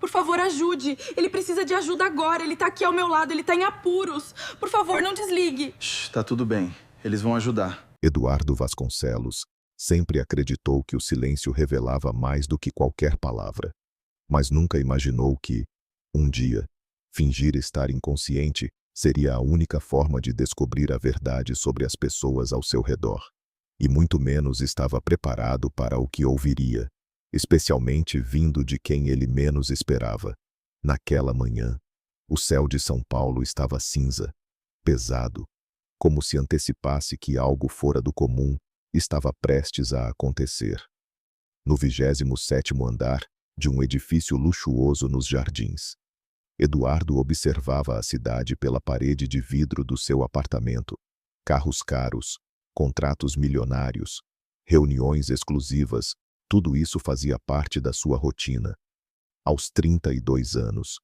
Por favor, ajude. Ele precisa de ajuda agora. Ele tá aqui ao meu lado, ele tá em apuros. Por favor, não desligue. Shh, tá tudo bem. Eles vão ajudar. Eduardo Vasconcelos sempre acreditou que o silêncio revelava mais do que qualquer palavra, mas nunca imaginou que, um dia, fingir estar inconsciente seria a única forma de descobrir a verdade sobre as pessoas ao seu redor. E muito menos estava preparado para o que ouviria, especialmente vindo de quem ele menos esperava. Naquela manhã, o céu de São Paulo estava cinza, pesado, como se antecipasse que algo fora do comum estava prestes a acontecer. No 27º andar de um edifício luxuoso nos Jardins, Eduardo observava a cidade pela parede de vidro do seu apartamento. Carros caros, contratos milionários, reuniões exclusivas, tudo isso fazia parte da sua rotina. Aos 32 anos,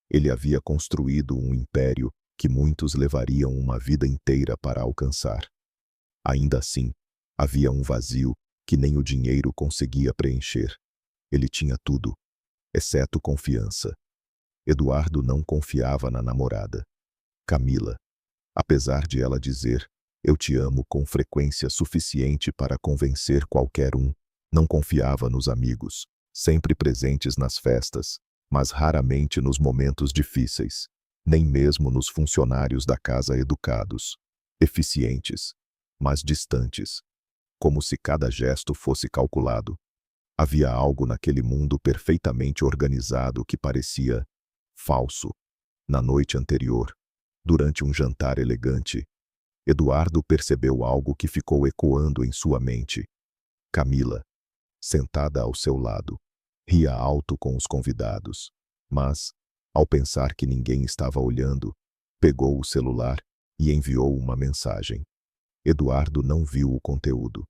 ele havia construído um império que muitos levariam uma vida inteira para alcançar. Ainda assim, havia um vazio que nem o dinheiro conseguia preencher. Ele tinha tudo, exceto confiança. Eduardo não confiava na namorada, Camila. Apesar de ela dizer, "Eu te amo" com frequência suficiente para convencer qualquer um, não confiava nos amigos, sempre presentes nas festas, mas raramente nos momentos difíceis, nem mesmo nos funcionários da casa educados, eficientes, mas distantes, como se cada gesto fosse calculado. Havia algo naquele mundo perfeitamente organizado que parecia falso. Na noite anterior, durante um jantar elegante, Eduardo percebeu algo que ficou ecoando em sua mente. Camila, sentada ao seu lado, ria alto com os convidados, mas, ao pensar que ninguém estava olhando, pegou o celular e enviou uma mensagem. Eduardo não viu o conteúdo,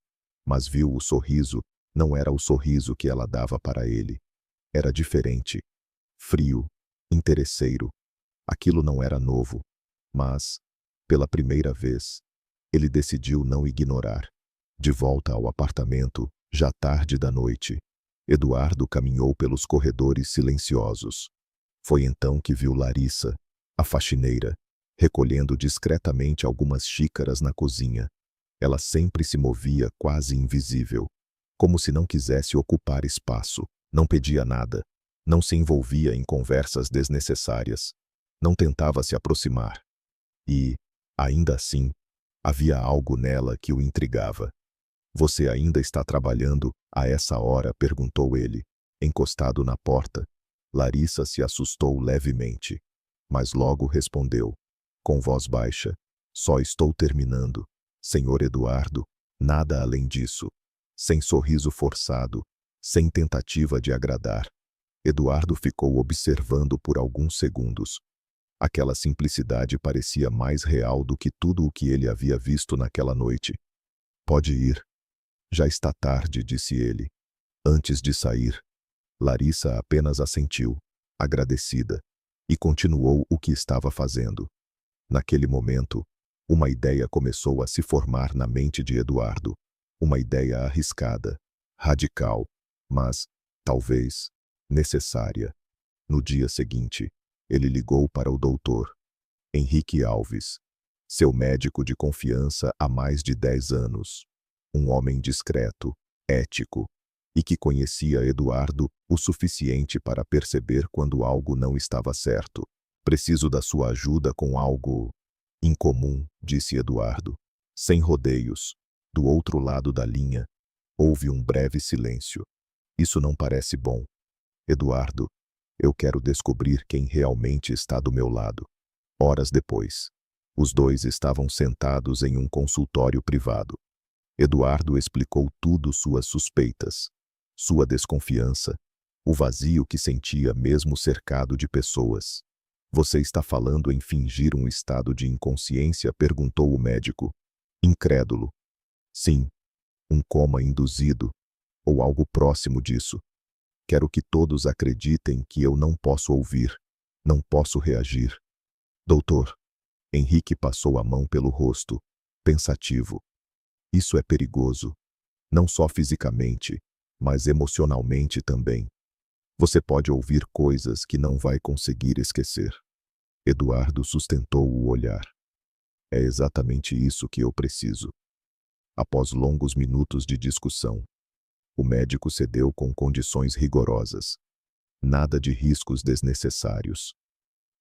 mas viu o sorriso. Não era o sorriso que ela dava para ele. Era diferente, frio, interesseiro. Aquilo não era novo, mas, pela primeira vez, ele decidiu não ignorar. De volta ao apartamento, já tarde da noite, Eduardo caminhou pelos corredores silenciosos. Foi então que viu Larissa, a faxineira, recolhendo discretamente algumas xícaras na cozinha. Ela sempre se movia quase invisível, como se não quisesse ocupar espaço, não pedia nada, não se envolvia em conversas desnecessárias, não tentava se aproximar. E, ainda assim, havia algo nela que o intrigava. "Você ainda está trabalhando a essa hora?" perguntou ele, encostado na porta. Larissa se assustou levemente, mas logo respondeu, com voz baixa, "Só estou terminando, senhor Eduardo, nada além disso." Sem sorriso forçado, sem tentativa de agradar. Eduardo ficou observando por alguns segundos. Aquela simplicidade parecia mais real do que tudo o que ele havia visto naquela noite. "Pode ir. Já está tarde", disse ele. Antes de sair, Larissa apenas assentiu, agradecida, e continuou o que estava fazendo. Naquele momento, uma ideia começou a se formar na mente de Eduardo. Uma ideia arriscada, radical, mas, talvez, necessária. No dia seguinte, ele ligou para o doutor Henrique Alves, seu médico de confiança há mais de 10 anos. Um homem discreto, ético, e que conhecia Eduardo o suficiente para perceber quando algo não estava certo. "Preciso da sua ajuda com algo incomum", disse Eduardo, sem rodeios. Do outro lado da linha, houve um breve silêncio. "Isso não parece bom. Eduardo, eu quero descobrir quem realmente está do meu lado." Horas depois, os dois estavam sentados em um consultório privado. Eduardo explicou tudo: suas suspeitas, sua desconfiança, o vazio que sentia mesmo cercado de pessoas. "Você está falando em fingir um estado de inconsciência?" perguntou o médico, incrédulo. "Sim, um coma induzido, ou algo próximo disso. Quero que todos acreditem que eu não posso ouvir, não posso reagir." "Doutor." Henrique passou a mão pelo rosto, pensativo. "Isso é perigoso, não só fisicamente, mas emocionalmente também. Você pode ouvir coisas que não vai conseguir esquecer. Eduardo sustentou o olhar. É exatamente isso que eu preciso. Após longos minutos de discussão, o médico cedeu com condições rigorosas. Nada de riscos desnecessários.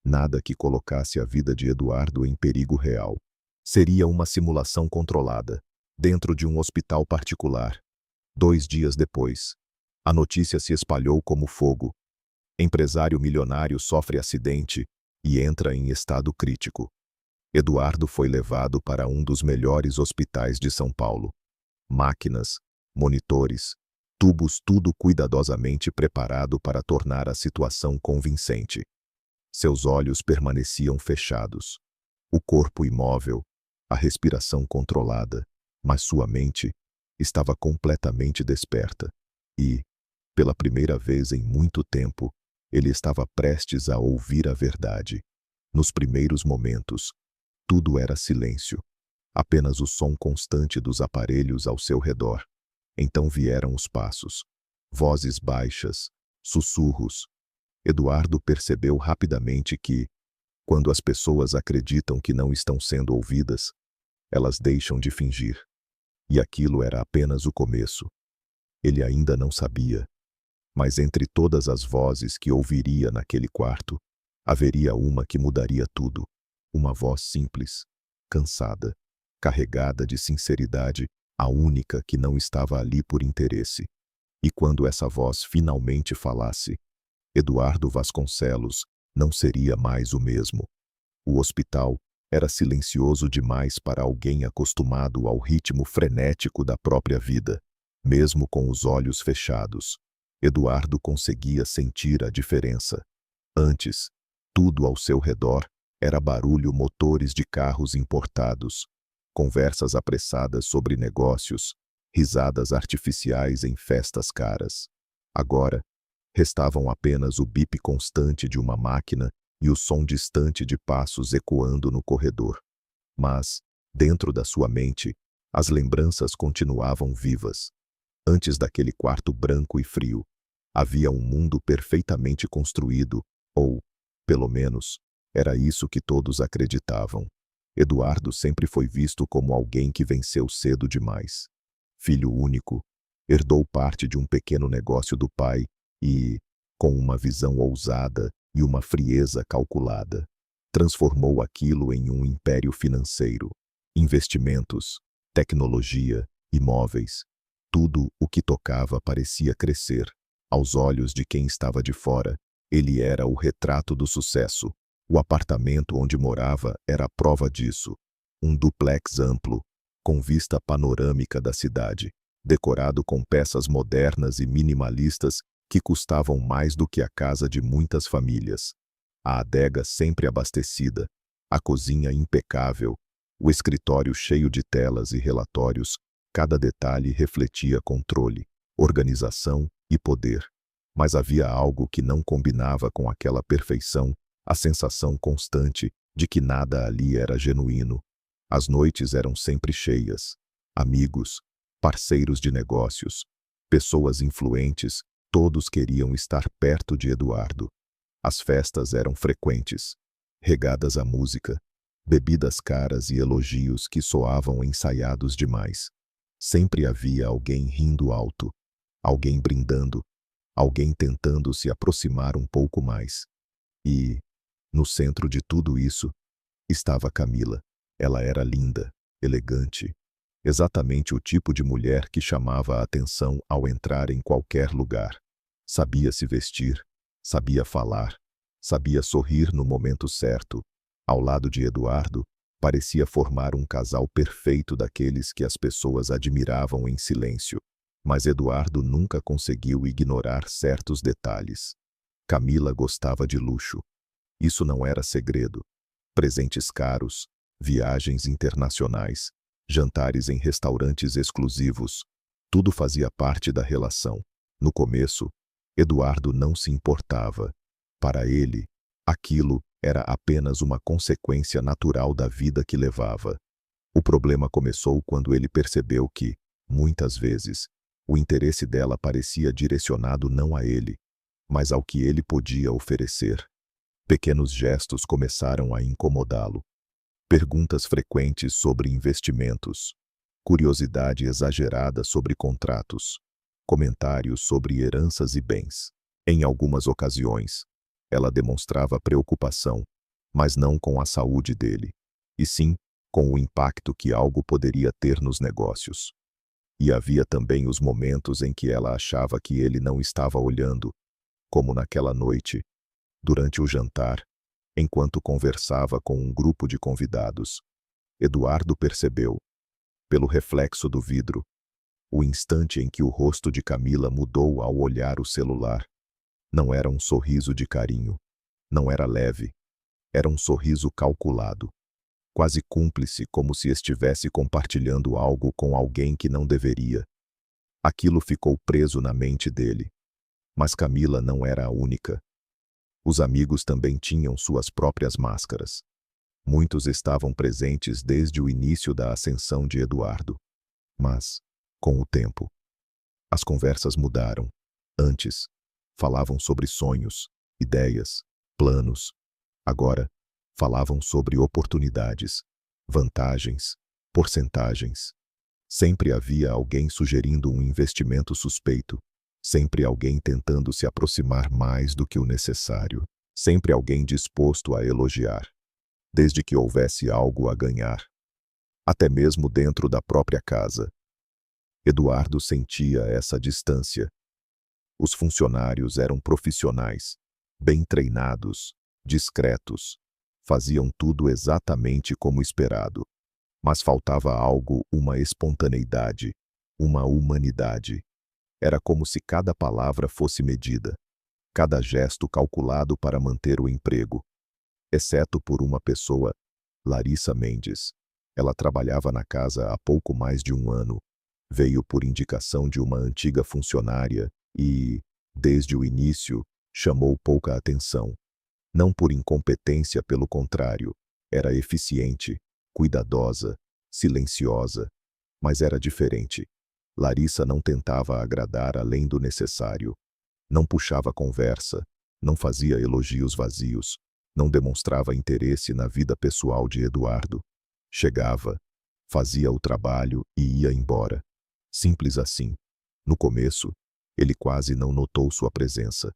Nada que colocasse a vida de Eduardo em perigo real. Seria uma simulação controlada, dentro de um hospital particular. 2 dias depois, a notícia se espalhou como fogo. Empresário milionário sofre acidente e entra em estado crítico. Eduardo foi levado para um dos melhores hospitais de São Paulo. Máquinas, monitores, tubos, tudo cuidadosamente preparado para tornar a situação convincente. Seus olhos permaneciam fechados. O corpo imóvel, a respiração controlada, mas sua mente estava completamente desperta. E, pela primeira vez em muito tempo, ele estava prestes a ouvir a verdade. Nos primeiros momentos, tudo era silêncio. Apenas o som constante dos aparelhos ao seu redor. Então vieram os passos. Vozes baixas, sussurros. Eduardo percebeu rapidamente que, quando as pessoas acreditam que não estão sendo ouvidas, elas deixam de fingir. E aquilo era apenas o começo. Ele ainda não sabia. Mas entre todas as vozes que ouviria naquele quarto, haveria uma que mudaria tudo. Uma voz simples, cansada, carregada de sinceridade, a única que não estava ali por interesse. E quando essa voz finalmente falasse, Eduardo Vasconcelos não seria mais o mesmo. O hospital era silencioso demais para alguém acostumado ao ritmo frenético da própria vida. Mesmo com os olhos fechados, Eduardo conseguia sentir a diferença. Antes, tudo ao seu redor era barulho, motores de carros importados, conversas apressadas sobre negócios, risadas artificiais em festas caras. Agora, restavam apenas o bip constante de uma máquina e o som distante de passos ecoando no corredor. Mas, dentro da sua mente, as lembranças continuavam vivas. Antes daquele quarto branco e frio, havia um mundo perfeitamente construído, ou, pelo menos, era isso que todos acreditavam. Eduardo sempre foi visto como alguém que venceu cedo demais. Filho único, herdou parte de um pequeno negócio do pai e, com uma visão ousada e uma frieza calculada, transformou aquilo em um império financeiro. Investimentos, tecnologia, imóveis, tudo o que tocava parecia crescer. Aos olhos de quem estava de fora, ele era o retrato do sucesso. O apartamento onde morava era a prova disso. Um duplex amplo, com vista panorâmica da cidade, decorado com peças modernas e minimalistas que custavam mais do que a casa de muitas famílias. A adega sempre abastecida, a cozinha impecável, o escritório cheio de telas e relatórios, cada detalhe refletia controle, organização e poder. Mas havia algo que não combinava com aquela perfeição, a sensação constante de que nada ali era genuíno. As noites eram sempre cheias. Amigos, parceiros de negócios, pessoas influentes, todos queriam estar perto de Eduardo. As festas eram frequentes, regadas a música, bebidas caras e elogios que soavam ensaiados demais. Sempre havia alguém rindo alto, alguém brindando, alguém tentando se aproximar um pouco mais. E, no centro de tudo isso, estava Camila. Ela era linda, elegante, exatamente o tipo de mulher que chamava a atenção ao entrar em qualquer lugar. Sabia se vestir, sabia falar, sabia sorrir no momento certo. Ao lado de Eduardo, parecia formar um casal perfeito daqueles que as pessoas admiravam em silêncio. Mas Eduardo nunca conseguiu ignorar certos detalhes. Camila gostava de luxo. Isso não era segredo. Presentes caros, viagens internacionais, jantares em restaurantes exclusivos, tudo fazia parte da relação. No começo, Eduardo não se importava. Para ele, aquilo era apenas uma consequência natural da vida que levava. O problema começou quando ele percebeu que, muitas vezes, o interesse dela parecia direcionado não a ele, mas ao que ele podia oferecer. Pequenos gestos começaram a incomodá-lo. Perguntas frequentes sobre investimentos, curiosidade exagerada sobre contratos, comentários sobre heranças e bens. Em algumas ocasiões, ela demonstrava preocupação, mas não com a saúde dele, e sim com o impacto que algo poderia ter nos negócios. E havia também os momentos em que ela achava que ele não estava olhando, como naquela noite, durante o jantar, enquanto conversava com um grupo de convidados. Eduardo percebeu, pelo reflexo do vidro, o instante em que o rosto de Camila mudou ao olhar o celular. Não era um sorriso de carinho, não era leve, era um sorriso calculado, quase cúmplice, como se estivesse compartilhando algo com alguém que não deveria. Aquilo ficou preso na mente dele. Mas Camila não era a única. Os amigos também tinham suas próprias máscaras. Muitos estavam presentes desde o início da ascensão de Eduardo. Mas, com o tempo, as conversas mudaram. Antes, falavam sobre sonhos, ideias, planos. Agora, falavam sobre oportunidades, vantagens, porcentagens. Sempre havia alguém sugerindo um investimento suspeito. Sempre alguém tentando se aproximar mais do que o necessário. Sempre alguém disposto a elogiar, desde que houvesse algo a ganhar. Até mesmo dentro da própria casa. Eduardo sentia essa distância. Os funcionários eram profissionais, bem treinados, discretos. Faziam tudo exatamente como esperado. Mas faltava algo, uma espontaneidade, uma humanidade. Era como se cada palavra fosse medida, cada gesto calculado para manter o emprego. Exceto por uma pessoa, Larissa Mendes. Ela trabalhava na casa há pouco mais de um ano. Veio por indicação de uma antiga funcionária e, desde o início, chamou pouca atenção. Não por incompetência, pelo contrário, era eficiente, cuidadosa, silenciosa, mas era diferente. Larissa não tentava agradar além do necessário. Não puxava conversa, não fazia elogios vazios, não demonstrava interesse na vida pessoal de Eduardo. Chegava, fazia o trabalho e ia embora. Simples assim. No começo, ele quase não notou sua presença,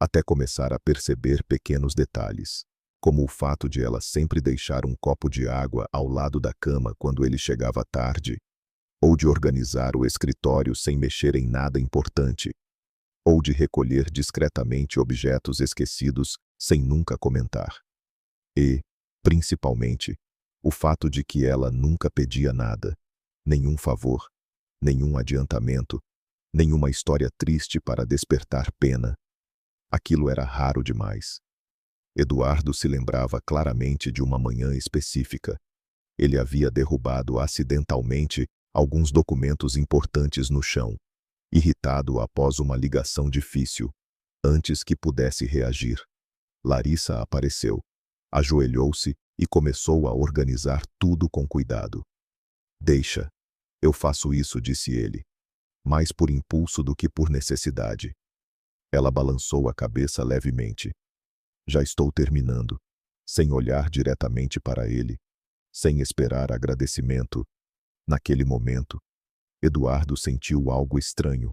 até começar a perceber pequenos detalhes, como o fato de ela sempre deixar um copo de água ao lado da cama quando ele chegava tarde, ou de organizar o escritório sem mexer em nada importante, ou de recolher discretamente objetos esquecidos sem nunca comentar. E, principalmente, o fato de que ela nunca pedia nada, nenhum favor, nenhum adiantamento, nenhuma história triste para despertar pena. Aquilo era raro demais. Eduardo se lembrava claramente de uma manhã específica. Ele havia derrubado acidentalmente alguns documentos importantes no chão, irritado após uma ligação difícil. Antes que pudesse reagir, Larissa apareceu, ajoelhou-se e começou a organizar tudo com cuidado. "Deixa, eu faço isso", disse ele, mais por impulso do que por necessidade. Ela balançou a cabeça levemente. "Já estou terminando", sem olhar diretamente para ele, sem esperar agradecimento. Naquele momento, Eduardo sentiu algo estranho.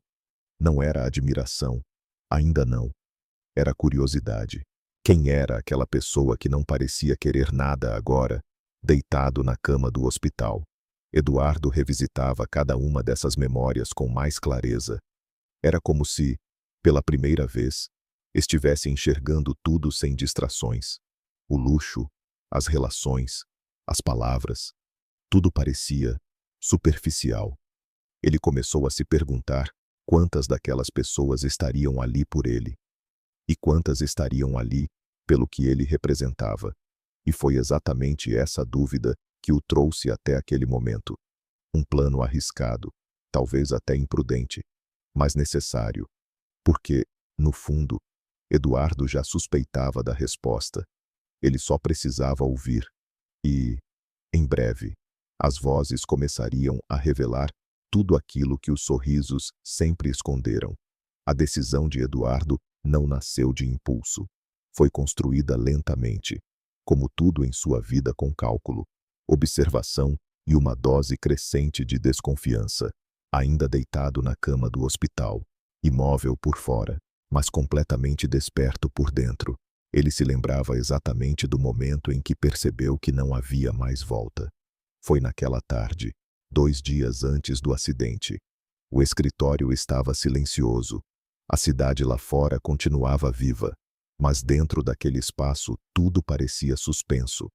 Não era admiração, ainda não. Era curiosidade. Quem era aquela pessoa que não parecia querer nada agora, deitado na cama do hospital? Eduardo revisitava cada uma dessas memórias com mais clareza. Era como se, pela primeira vez, estivesse enxergando tudo sem distrações. O luxo, as relações, as palavras. Tudo parecia superficial. Ele começou a se perguntar quantas daquelas pessoas estariam ali por ele. E quantas estariam ali pelo que ele representava. E foi exatamente essa dúvida que o trouxe até aquele momento. Um plano arriscado, talvez até imprudente, mas necessário. Porque, no fundo, Eduardo já suspeitava da resposta. Ele só precisava ouvir. E, em breve, as vozes começariam a revelar tudo aquilo que os sorrisos sempre esconderam. A decisão de Eduardo não nasceu de impulso. Foi construída lentamente, como tudo em sua vida, com cálculo, observação e uma dose crescente de desconfiança. Ainda deitado na cama do hospital, imóvel por fora, mas completamente desperto por dentro, ele se lembrava exatamente do momento em que percebeu que não havia mais volta. Foi naquela tarde, 2 dias antes do acidente. O escritório estava silencioso. A cidade lá fora continuava viva, mas dentro daquele espaço tudo parecia suspenso.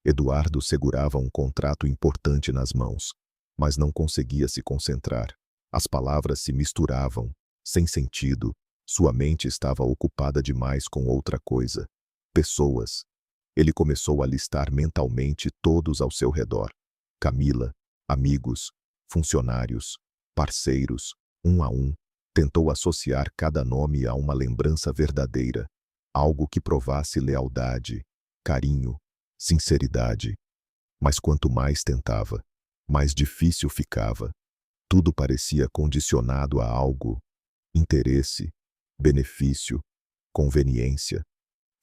Eduardo segurava um contrato importante nas mãos, mas não conseguia se concentrar. As palavras se misturavam, sem sentido. Sua mente estava ocupada demais com outra coisa. Pessoas. Ele começou a listar mentalmente todos ao seu redor. Camila, amigos, funcionários, parceiros, um a um. Tentou associar cada nome a uma lembrança verdadeira, algo que provasse lealdade, carinho, sinceridade. Mas quanto mais tentava, mais difícil ficava. Tudo parecia condicionado a algo: interesse, benefício, conveniência.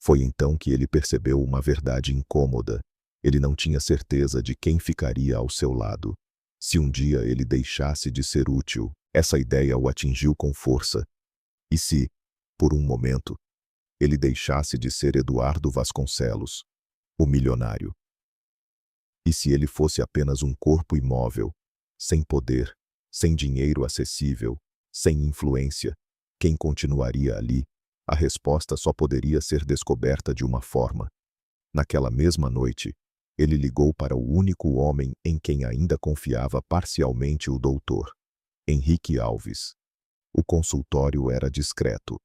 Foi então que ele percebeu uma verdade incômoda. Ele não tinha certeza de quem ficaria ao seu lado. Se um dia ele deixasse de ser útil, essa ideia o atingiu com força. E se, por um momento, ele deixasse de ser Eduardo Vasconcelos, o milionário? E se ele fosse apenas um corpo imóvel, sem poder, sem dinheiro acessível, sem influência, quem continuaria ali? A resposta só poderia ser descoberta de uma forma. Naquela mesma noite, ele ligou para o único homem em quem ainda confiava parcialmente, o doutor Henrique Alves. O consultório era discreto,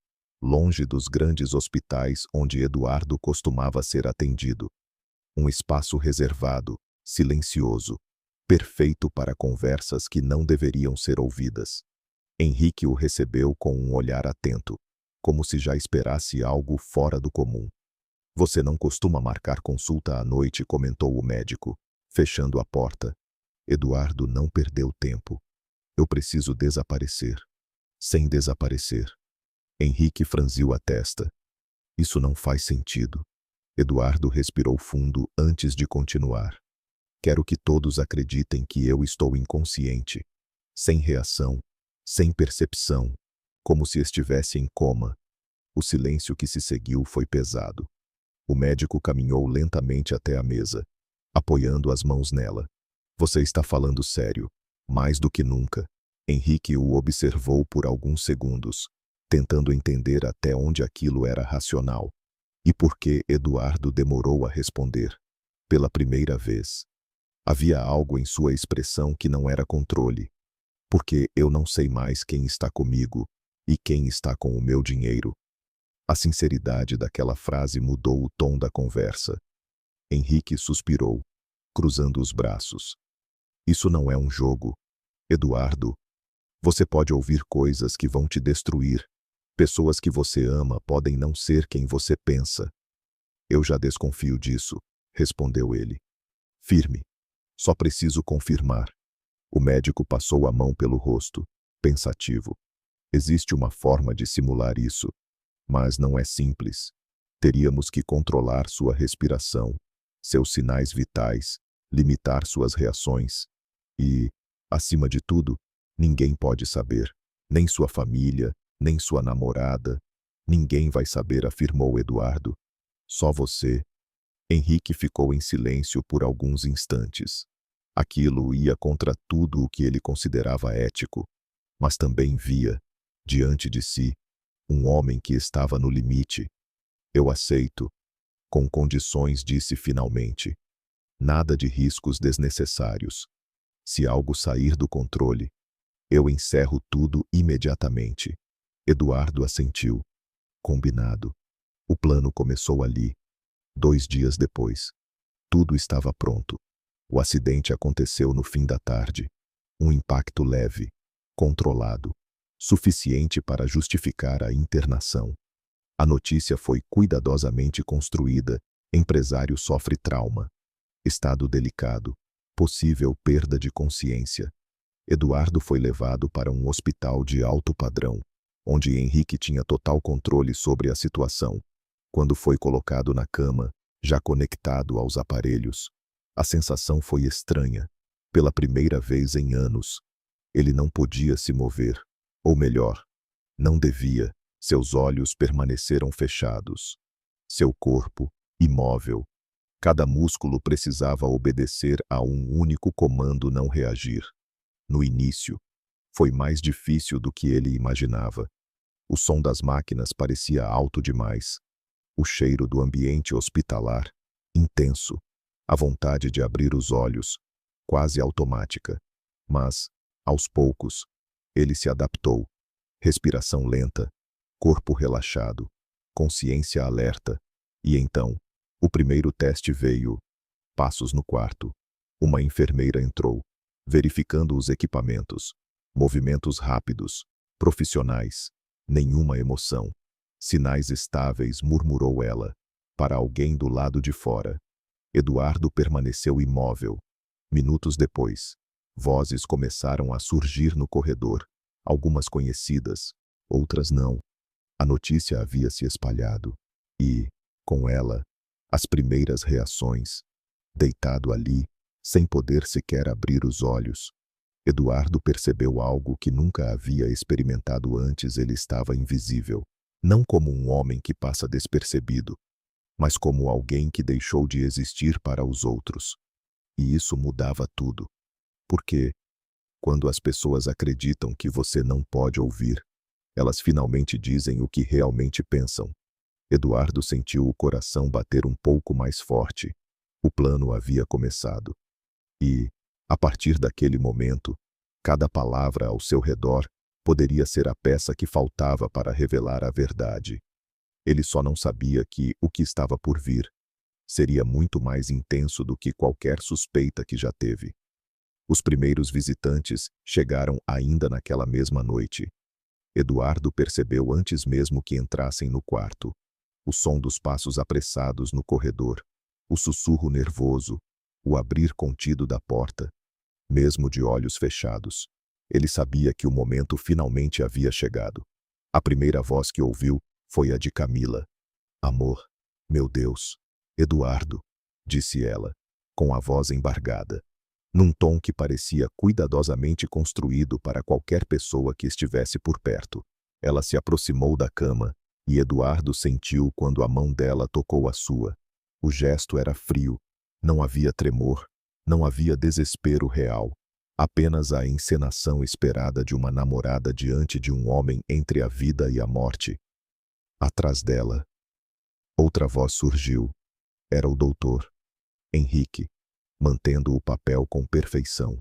longe dos grandes hospitais onde Eduardo costumava ser atendido. Um espaço reservado, silencioso, perfeito para conversas que não deveriam ser ouvidas. Henrique o recebeu com um olhar atento, como se já esperasse algo fora do comum. "Você não costuma marcar consulta à noite", comentou o médico, fechando a porta. Eduardo não perdeu tempo. "Eu preciso desaparecer." "Sem desaparecer." Henrique franziu a testa. "Isso não faz sentido." Eduardo respirou fundo antes de continuar. "Quero que todos acreditem que eu estou inconsciente, sem reação, sem percepção, como se estivesse em coma." O silêncio que se seguiu foi pesado. O médico caminhou lentamente até a mesa, apoiando as mãos nela. "Você está falando sério?" "Mais do que nunca." Henrique o observou por alguns segundos, tentando entender até onde aquilo era racional. E por que Eduardo demorou a responder? Pela primeira vez, havia algo em sua expressão que não era controle. "Porque eu não sei mais quem está comigo e quem está com o meu dinheiro." A sinceridade daquela frase mudou o tom da conversa. Henrique suspirou, cruzando os braços. "Isso não é um jogo, Eduardo. Você pode ouvir coisas que vão te destruir. Pessoas que você ama podem não ser quem você pensa." "Eu já desconfio disso", respondeu ele, firme. "Só preciso confirmar." O médico passou a mão pelo rosto, pensativo. "Existe uma forma de simular isso, mas não é simples. Teríamos que controlar sua respiração, seus sinais vitais, limitar suas reações. E, acima de tudo, ninguém pode saber. Nem sua família, nem sua namorada. Ninguém vai saber", afirmou Eduardo. "Só você." Henrique ficou em silêncio por alguns instantes. Aquilo ia contra tudo o que ele considerava ético, mas também via, diante de si, um homem que estava no limite. "Eu aceito, com condições", disse finalmente. "Nada de riscos desnecessários. Se algo sair do controle, eu encerro tudo imediatamente." Eduardo assentiu. Combinado. O plano começou ali. 2 dias depois, tudo estava pronto. O acidente aconteceu no fim da tarde. Um impacto leve, controlado, suficiente para justificar a internação. A notícia foi cuidadosamente construída. Empresário sofre trauma. Estado delicado. Possível perda de consciência. Eduardo foi levado para um hospital de alto padrão, onde Henrique tinha total controle sobre a situação. Quando foi colocado na cama, já conectado aos aparelhos, a sensação foi estranha. Pela primeira vez em anos, ele não podia se mover. Ou melhor, não devia. Seus olhos permaneceram fechados. Seu corpo, imóvel. Cada músculo precisava obedecer a um único comando: não reagir. No início, foi mais difícil do que ele imaginava. O som das máquinas parecia alto demais. O cheiro do ambiente hospitalar, intenso. A vontade de abrir os olhos, quase automática. Mas, aos poucos, ele se adaptou. Respiração lenta, corpo relaxado, consciência alerta. E então, o primeiro teste veio. Passos no quarto. Uma enfermeira entrou, verificando os equipamentos. Movimentos rápidos, profissionais. Nenhuma emoção. Sinais estáveis, murmurou ela, para alguém do lado de fora. Eduardo permaneceu imóvel. Minutos depois, vozes começaram a surgir no corredor. Algumas conhecidas, outras não. A notícia havia se espalhado. E, com ela, as primeiras reações. Deitado ali, sem poder sequer abrir os olhos, Eduardo percebeu algo que nunca havia experimentado antes. Ele estava invisível. Não como um homem que passa despercebido, mas como alguém que deixou de existir para os outros. E isso mudava tudo. Porque, quando as pessoas acreditam que você não pode ouvir, elas finalmente dizem o que realmente pensam. Eduardo sentiu o coração bater um pouco mais forte. O plano havia começado. E, a partir daquele momento, cada palavra ao seu redor poderia ser a peça que faltava para revelar a verdade. Ele só não sabia que o que estava por vir seria muito mais intenso do que qualquer suspeita que já teve. Os primeiros visitantes chegaram ainda naquela mesma noite. Eduardo percebeu antes mesmo que entrassem no quarto. O som dos passos apressados no corredor, o sussurro nervoso, o abrir contido da porta. Mesmo de olhos fechados, ele sabia que o momento finalmente havia chegado. A primeira voz que ouviu foi a de Camila. Amor, meu Deus, Eduardo, disse ela, com a voz embargada, num tom que parecia cuidadosamente construído para qualquer pessoa que estivesse por perto. Ela se aproximou da cama, e Eduardo sentiu quando a mão dela tocou a sua. O gesto era frio, não havia tremor, não havia desespero real. Apenas a encenação esperada de uma namorada diante de um homem entre a vida e a morte. Atrás dela, outra voz surgiu. Era o doutor Henrique, mantendo o papel com perfeição.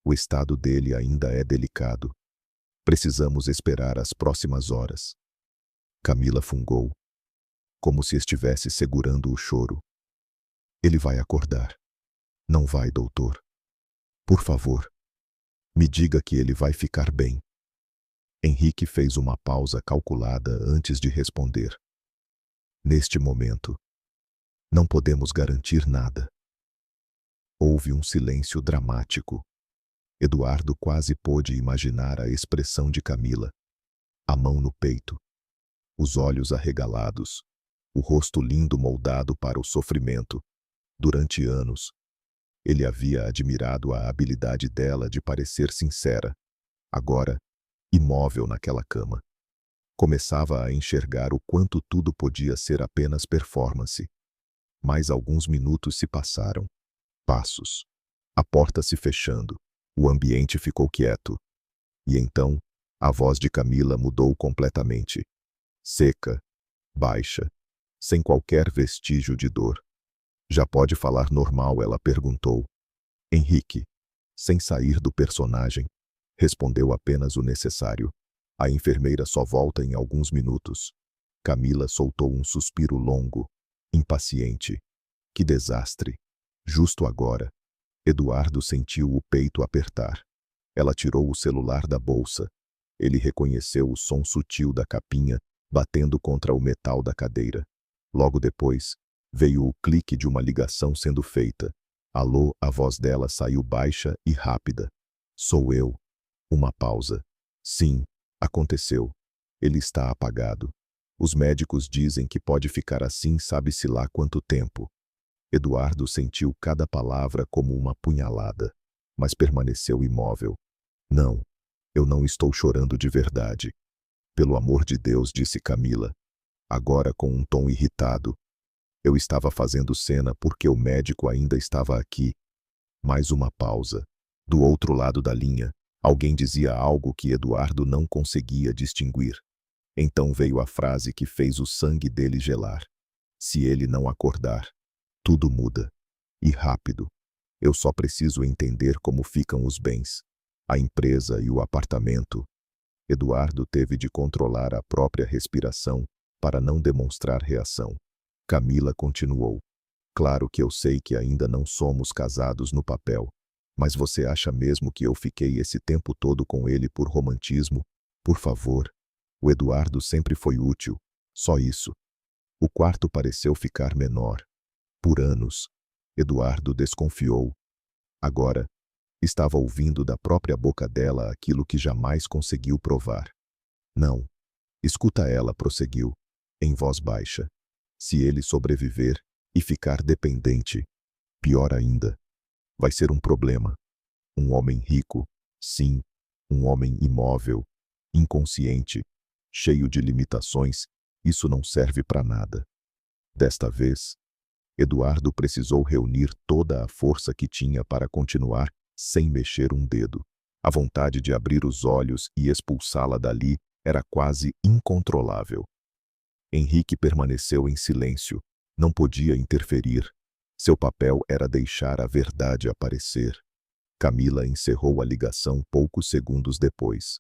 O estado dele ainda é delicado. Precisamos esperar as próximas horas. Camila fungou, como se estivesse segurando o choro. Ele vai acordar. Não vai, doutor. Por favor, me diga que ele vai ficar bem. Henrique fez uma pausa calculada antes de responder. Neste momento, não podemos garantir nada. Houve um silêncio dramático. Eduardo quase pôde imaginar a expressão de Camila. A mão no peito, os olhos arregalados, o rosto lindo moldado para o sofrimento. Durante anos, ele havia admirado a habilidade dela de parecer sincera. Agora, imóvel naquela cama, começava a enxergar o quanto tudo podia ser apenas performance. Mais alguns minutos se passaram. Passos. A porta se fechando. O ambiente ficou quieto. E então, a voz de Camila mudou completamente. Seca, baixa, sem qualquer vestígio de dor. Já pode falar normal, ela perguntou. Henrique, sem sair do personagem, respondeu apenas o necessário. A enfermeira só volta em alguns minutos. Camila soltou um suspiro longo, impaciente. Que desastre! Justo agora, Eduardo sentiu o peito apertar. Ela tirou o celular da bolsa. Ele reconheceu o som sutil da capinha batendo contra o metal da cadeira. Logo depois, veio o clique de uma ligação sendo feita. Alô, a voz dela saiu baixa e rápida. Sou eu. Uma pausa. Sim, aconteceu. Ele está apagado. Os médicos dizem que pode ficar assim sabe-se lá quanto tempo. Eduardo sentiu cada palavra como uma punhalada, mas permaneceu imóvel. Não, eu não estou chorando de verdade. Pelo amor de Deus, disse Camila, agora com um tom irritado. Eu estava fazendo cena porque o médico ainda estava aqui. Mais uma pausa. Do outro lado da linha, alguém dizia algo que Eduardo não conseguia distinguir. Então veio a frase que fez o sangue dele gelar. Se ele não acordar, tudo muda. E rápido. Eu só preciso entender como ficam os bens. A empresa e o apartamento. Eduardo teve de controlar a própria respiração para não demonstrar reação. Camila continuou. Claro que eu sei que ainda não somos casados no papel, mas você acha mesmo que eu fiquei esse tempo todo com ele por romantismo? Por favor. O Eduardo sempre foi útil, só isso. O quarto pareceu ficar menor. Por anos, Eduardo desconfiou. Agora, estava ouvindo da própria boca dela aquilo que jamais conseguiu provar. Não. Escuta, ela prosseguiu, em voz baixa. Se ele sobreviver e ficar dependente, pior ainda, vai ser um problema. Um homem rico, sim, um homem imóvel, inconsciente, cheio de limitações, isso não serve para nada. Desta vez, Eduardo precisou reunir toda a força que tinha para continuar sem mexer um dedo. A vontade de abrir os olhos e expulsá-la dali era quase incontrolável. Henrique permaneceu em silêncio. Não podia interferir. Seu papel era deixar a verdade aparecer. Camila encerrou a ligação poucos segundos depois.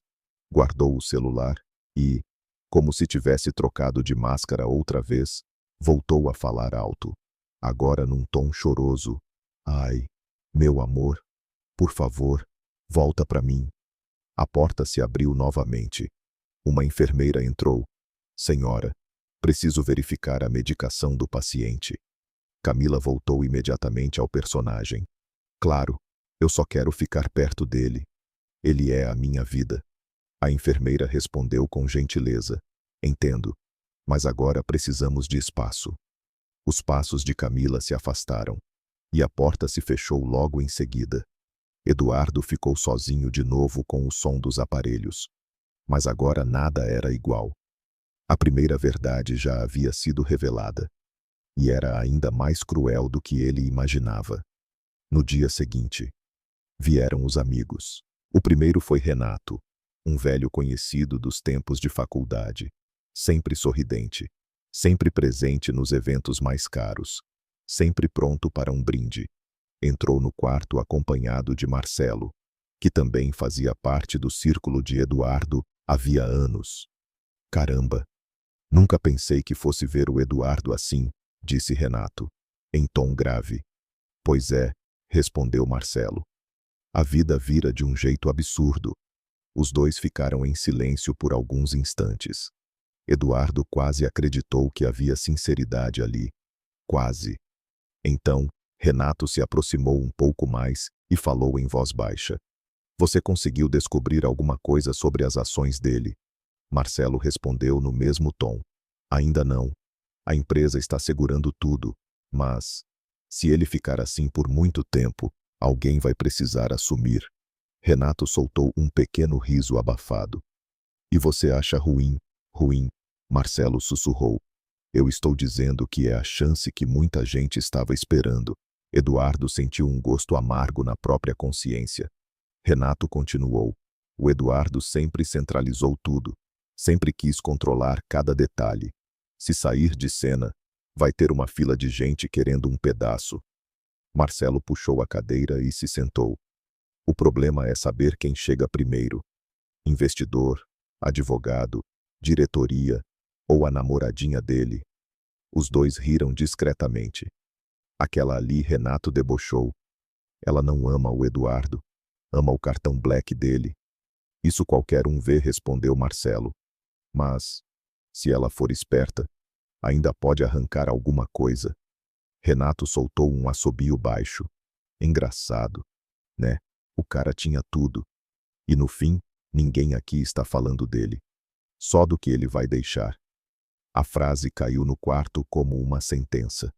Guardou o celular e, como se tivesse trocado de máscara outra vez, voltou a falar alto. Agora num tom choroso. Ai, meu amor, por favor, volta para mim. A porta se abriu novamente. Uma enfermeira entrou. Senhora, preciso verificar a medicação do paciente. Camila voltou imediatamente ao personagem. Claro, eu só quero ficar perto dele. Ele é a minha vida. A enfermeira respondeu com gentileza. Entendo, mas agora precisamos de espaço. Os passos de Camila se afastaram, e a porta se fechou logo em seguida. Eduardo ficou sozinho de novo com o som dos aparelhos. Mas agora nada era igual. A primeira verdade já havia sido revelada, e era ainda mais cruel do que ele imaginava. No dia seguinte, vieram os amigos. O primeiro foi Renato, um velho conhecido dos tempos de faculdade, sempre sorridente, sempre presente nos eventos mais caros, sempre pronto para um brinde. Entrou no quarto acompanhado de Marcelo, que também fazia parte do círculo de Eduardo havia anos. Caramba! Nunca pensei que fosse ver o Eduardo assim, disse Renato, em tom grave. Pois é, respondeu Marcelo. A vida vira de um jeito absurdo. Os dois ficaram em silêncio por alguns instantes. Eduardo quase acreditou que havia sinceridade ali. Quase. Então, Renato se aproximou um pouco mais e falou em voz baixa. Você conseguiu descobrir alguma coisa sobre as ações dele? Marcelo respondeu no mesmo tom. Ainda não. A empresa está segurando tudo, mas, se ele ficar assim por muito tempo, alguém vai precisar assumir. Renato soltou um pequeno riso abafado. E você acha ruim? Ruim, Marcelo sussurrou. Eu estou dizendo que é a chance que muita gente estava esperando. Eduardo sentiu um gosto amargo na própria consciência. Renato continuou. O Eduardo sempre centralizou tudo. Sempre quis controlar cada detalhe. Se sair de cena, vai ter uma fila de gente querendo um pedaço. Marcelo puxou a cadeira e se sentou. O problema é saber quem chega primeiro. Investidor, advogado, diretoria ou a namoradinha dele. Os dois riram discretamente. Aquela ali, Renato debochou. Ela não ama o Eduardo. Ama o cartão black dele. Isso qualquer um vê, respondeu Marcelo. Mas, se ela for esperta, ainda pode arrancar alguma coisa. Renato soltou um assobio baixo. Engraçado, né? O cara tinha tudo. E no fim, ninguém aqui está falando dele. Só do que ele vai deixar. A frase caiu no quarto como uma sentença.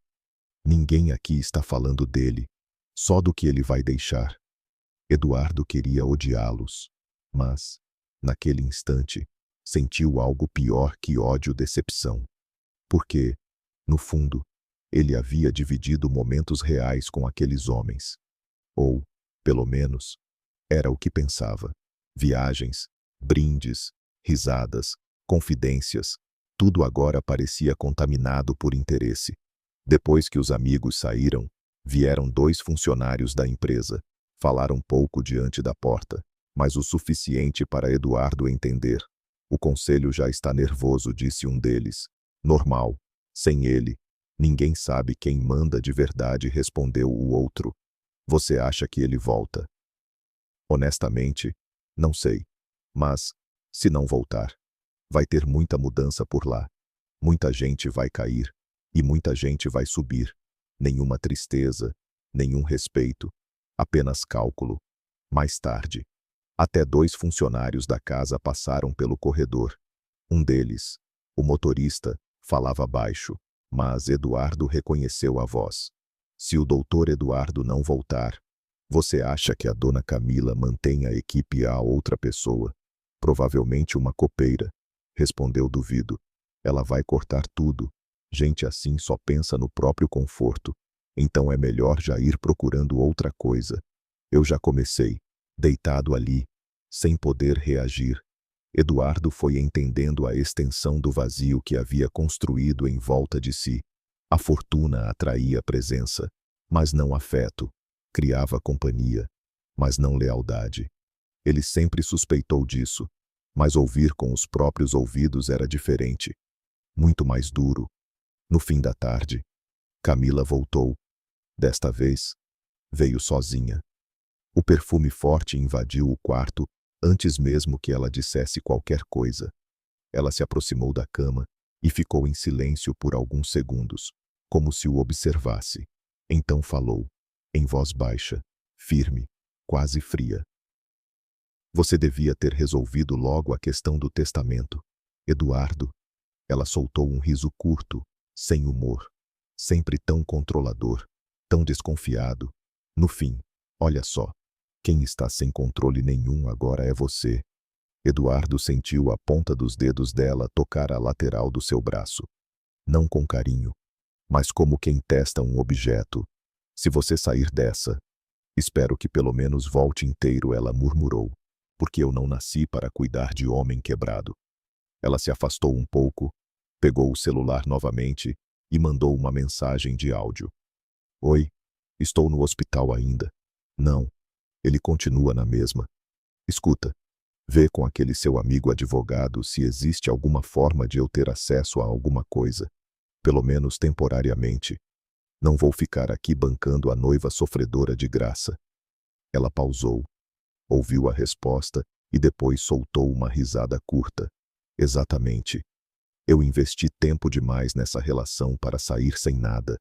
Ninguém aqui está falando dele. Só do que ele vai deixar. Eduardo queria odiá-los. Mas, naquele instante, sentiu algo pior que ódio-decepção. Porque, no fundo, ele havia dividido momentos reais com aqueles homens. Ou, pelo menos, era o que pensava. Viagens, brindes, risadas, confidências, tudo agora parecia contaminado por interesse. Depois que os amigos saíram, vieram 2 funcionários da empresa. Falaram pouco diante da porta, mas o suficiente para Eduardo entender. O conselho já está nervoso, disse um deles. Normal. Sem ele, ninguém sabe quem manda de verdade, respondeu o outro. Você acha que ele volta? Honestamente, não sei. Mas, se não voltar, vai ter muita mudança por lá. Muita gente vai cair, e muita gente vai subir. Nenhuma tristeza, nenhum respeito, apenas cálculo. Mais tarde, até 2 funcionários da casa passaram pelo corredor. Um deles, o motorista, falava baixo, mas Eduardo reconheceu a voz. Se o doutor Eduardo não voltar, você acha que a dona Camila mantém a equipe a outra pessoa? Provavelmente uma copeira, respondeu Duvido. Ela vai cortar tudo. Gente assim só pensa no próprio conforto. Então é melhor já ir procurando outra coisa. Eu já comecei, deitado ali, sem poder reagir. Eduardo foi entendendo a extensão do vazio que havia construído em volta de si. A fortuna atraía presença, mas não afeto. Criava companhia, mas não lealdade. Ele sempre suspeitou disso, mas ouvir com os próprios ouvidos era diferente. Muito mais duro. No fim da tarde, Camila voltou. Desta vez, veio sozinha. O perfume forte invadiu o quarto antes mesmo que ela dissesse qualquer coisa. Ela se aproximou da cama e ficou em silêncio por alguns segundos, como se o observasse. Então falou, em voz baixa, firme, quase fria. Você devia ter resolvido logo a questão do testamento, Eduardo. Ela soltou um riso curto, sem humor, sempre tão controlador, tão desconfiado. No fim, olha só. Quem está sem controle nenhum agora é você. Eduardo sentiu a ponta dos dedos dela tocar a lateral do seu braço. Não com carinho, mas como quem testa um objeto. Se você sair dessa, espero que pelo menos volte inteiro, ela murmurou, porque eu não nasci para cuidar de homem quebrado. Ela se afastou um pouco, pegou o celular novamente e mandou uma mensagem de áudio. Oi, estou no hospital ainda. Não. Ele continua na mesma. Escuta, vê com aquele seu amigo advogado se existe alguma forma de eu ter acesso a alguma coisa, pelo menos temporariamente. Não vou ficar aqui bancando a noiva sofredora de graça. Ela pausou, ouviu a resposta e depois soltou uma risada curta. Exatamente. Eu investi tempo demais nessa relação para sair sem nada.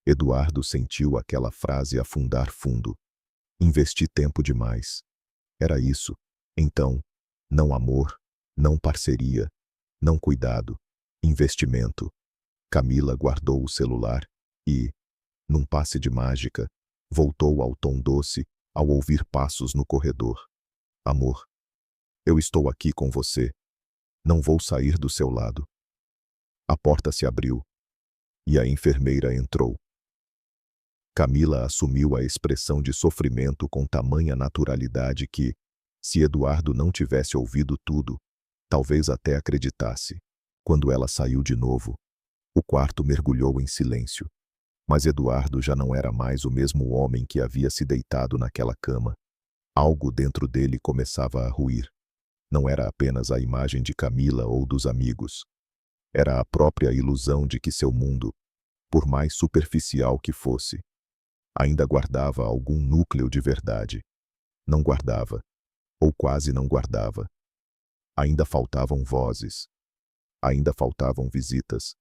Eduardo sentiu aquela frase afundar fundo. Investi tempo demais. Era isso. Então, não amor, não parceria, não cuidado, investimento. Camila guardou o celular e, num passe de mágica, voltou ao tom doce ao ouvir passos no corredor. Amor, eu estou aqui com você. Não vou sair do seu lado. A porta se abriu e a enfermeira entrou. Camila assumiu a expressão de sofrimento com tamanha naturalidade que, se Eduardo não tivesse ouvido tudo, talvez até acreditasse. Quando ela saiu de novo, o quarto mergulhou em silêncio. Mas Eduardo já não era mais o mesmo homem que havia se deitado naquela cama. Algo dentro dele começava a ruir. Não era apenas a imagem de Camila ou dos amigos. Era a própria ilusão de que seu mundo, por mais superficial que fosse, ainda guardava algum núcleo de verdade. Não guardava, ou quase não guardava. Ainda faltavam vozes. Ainda faltavam visitas.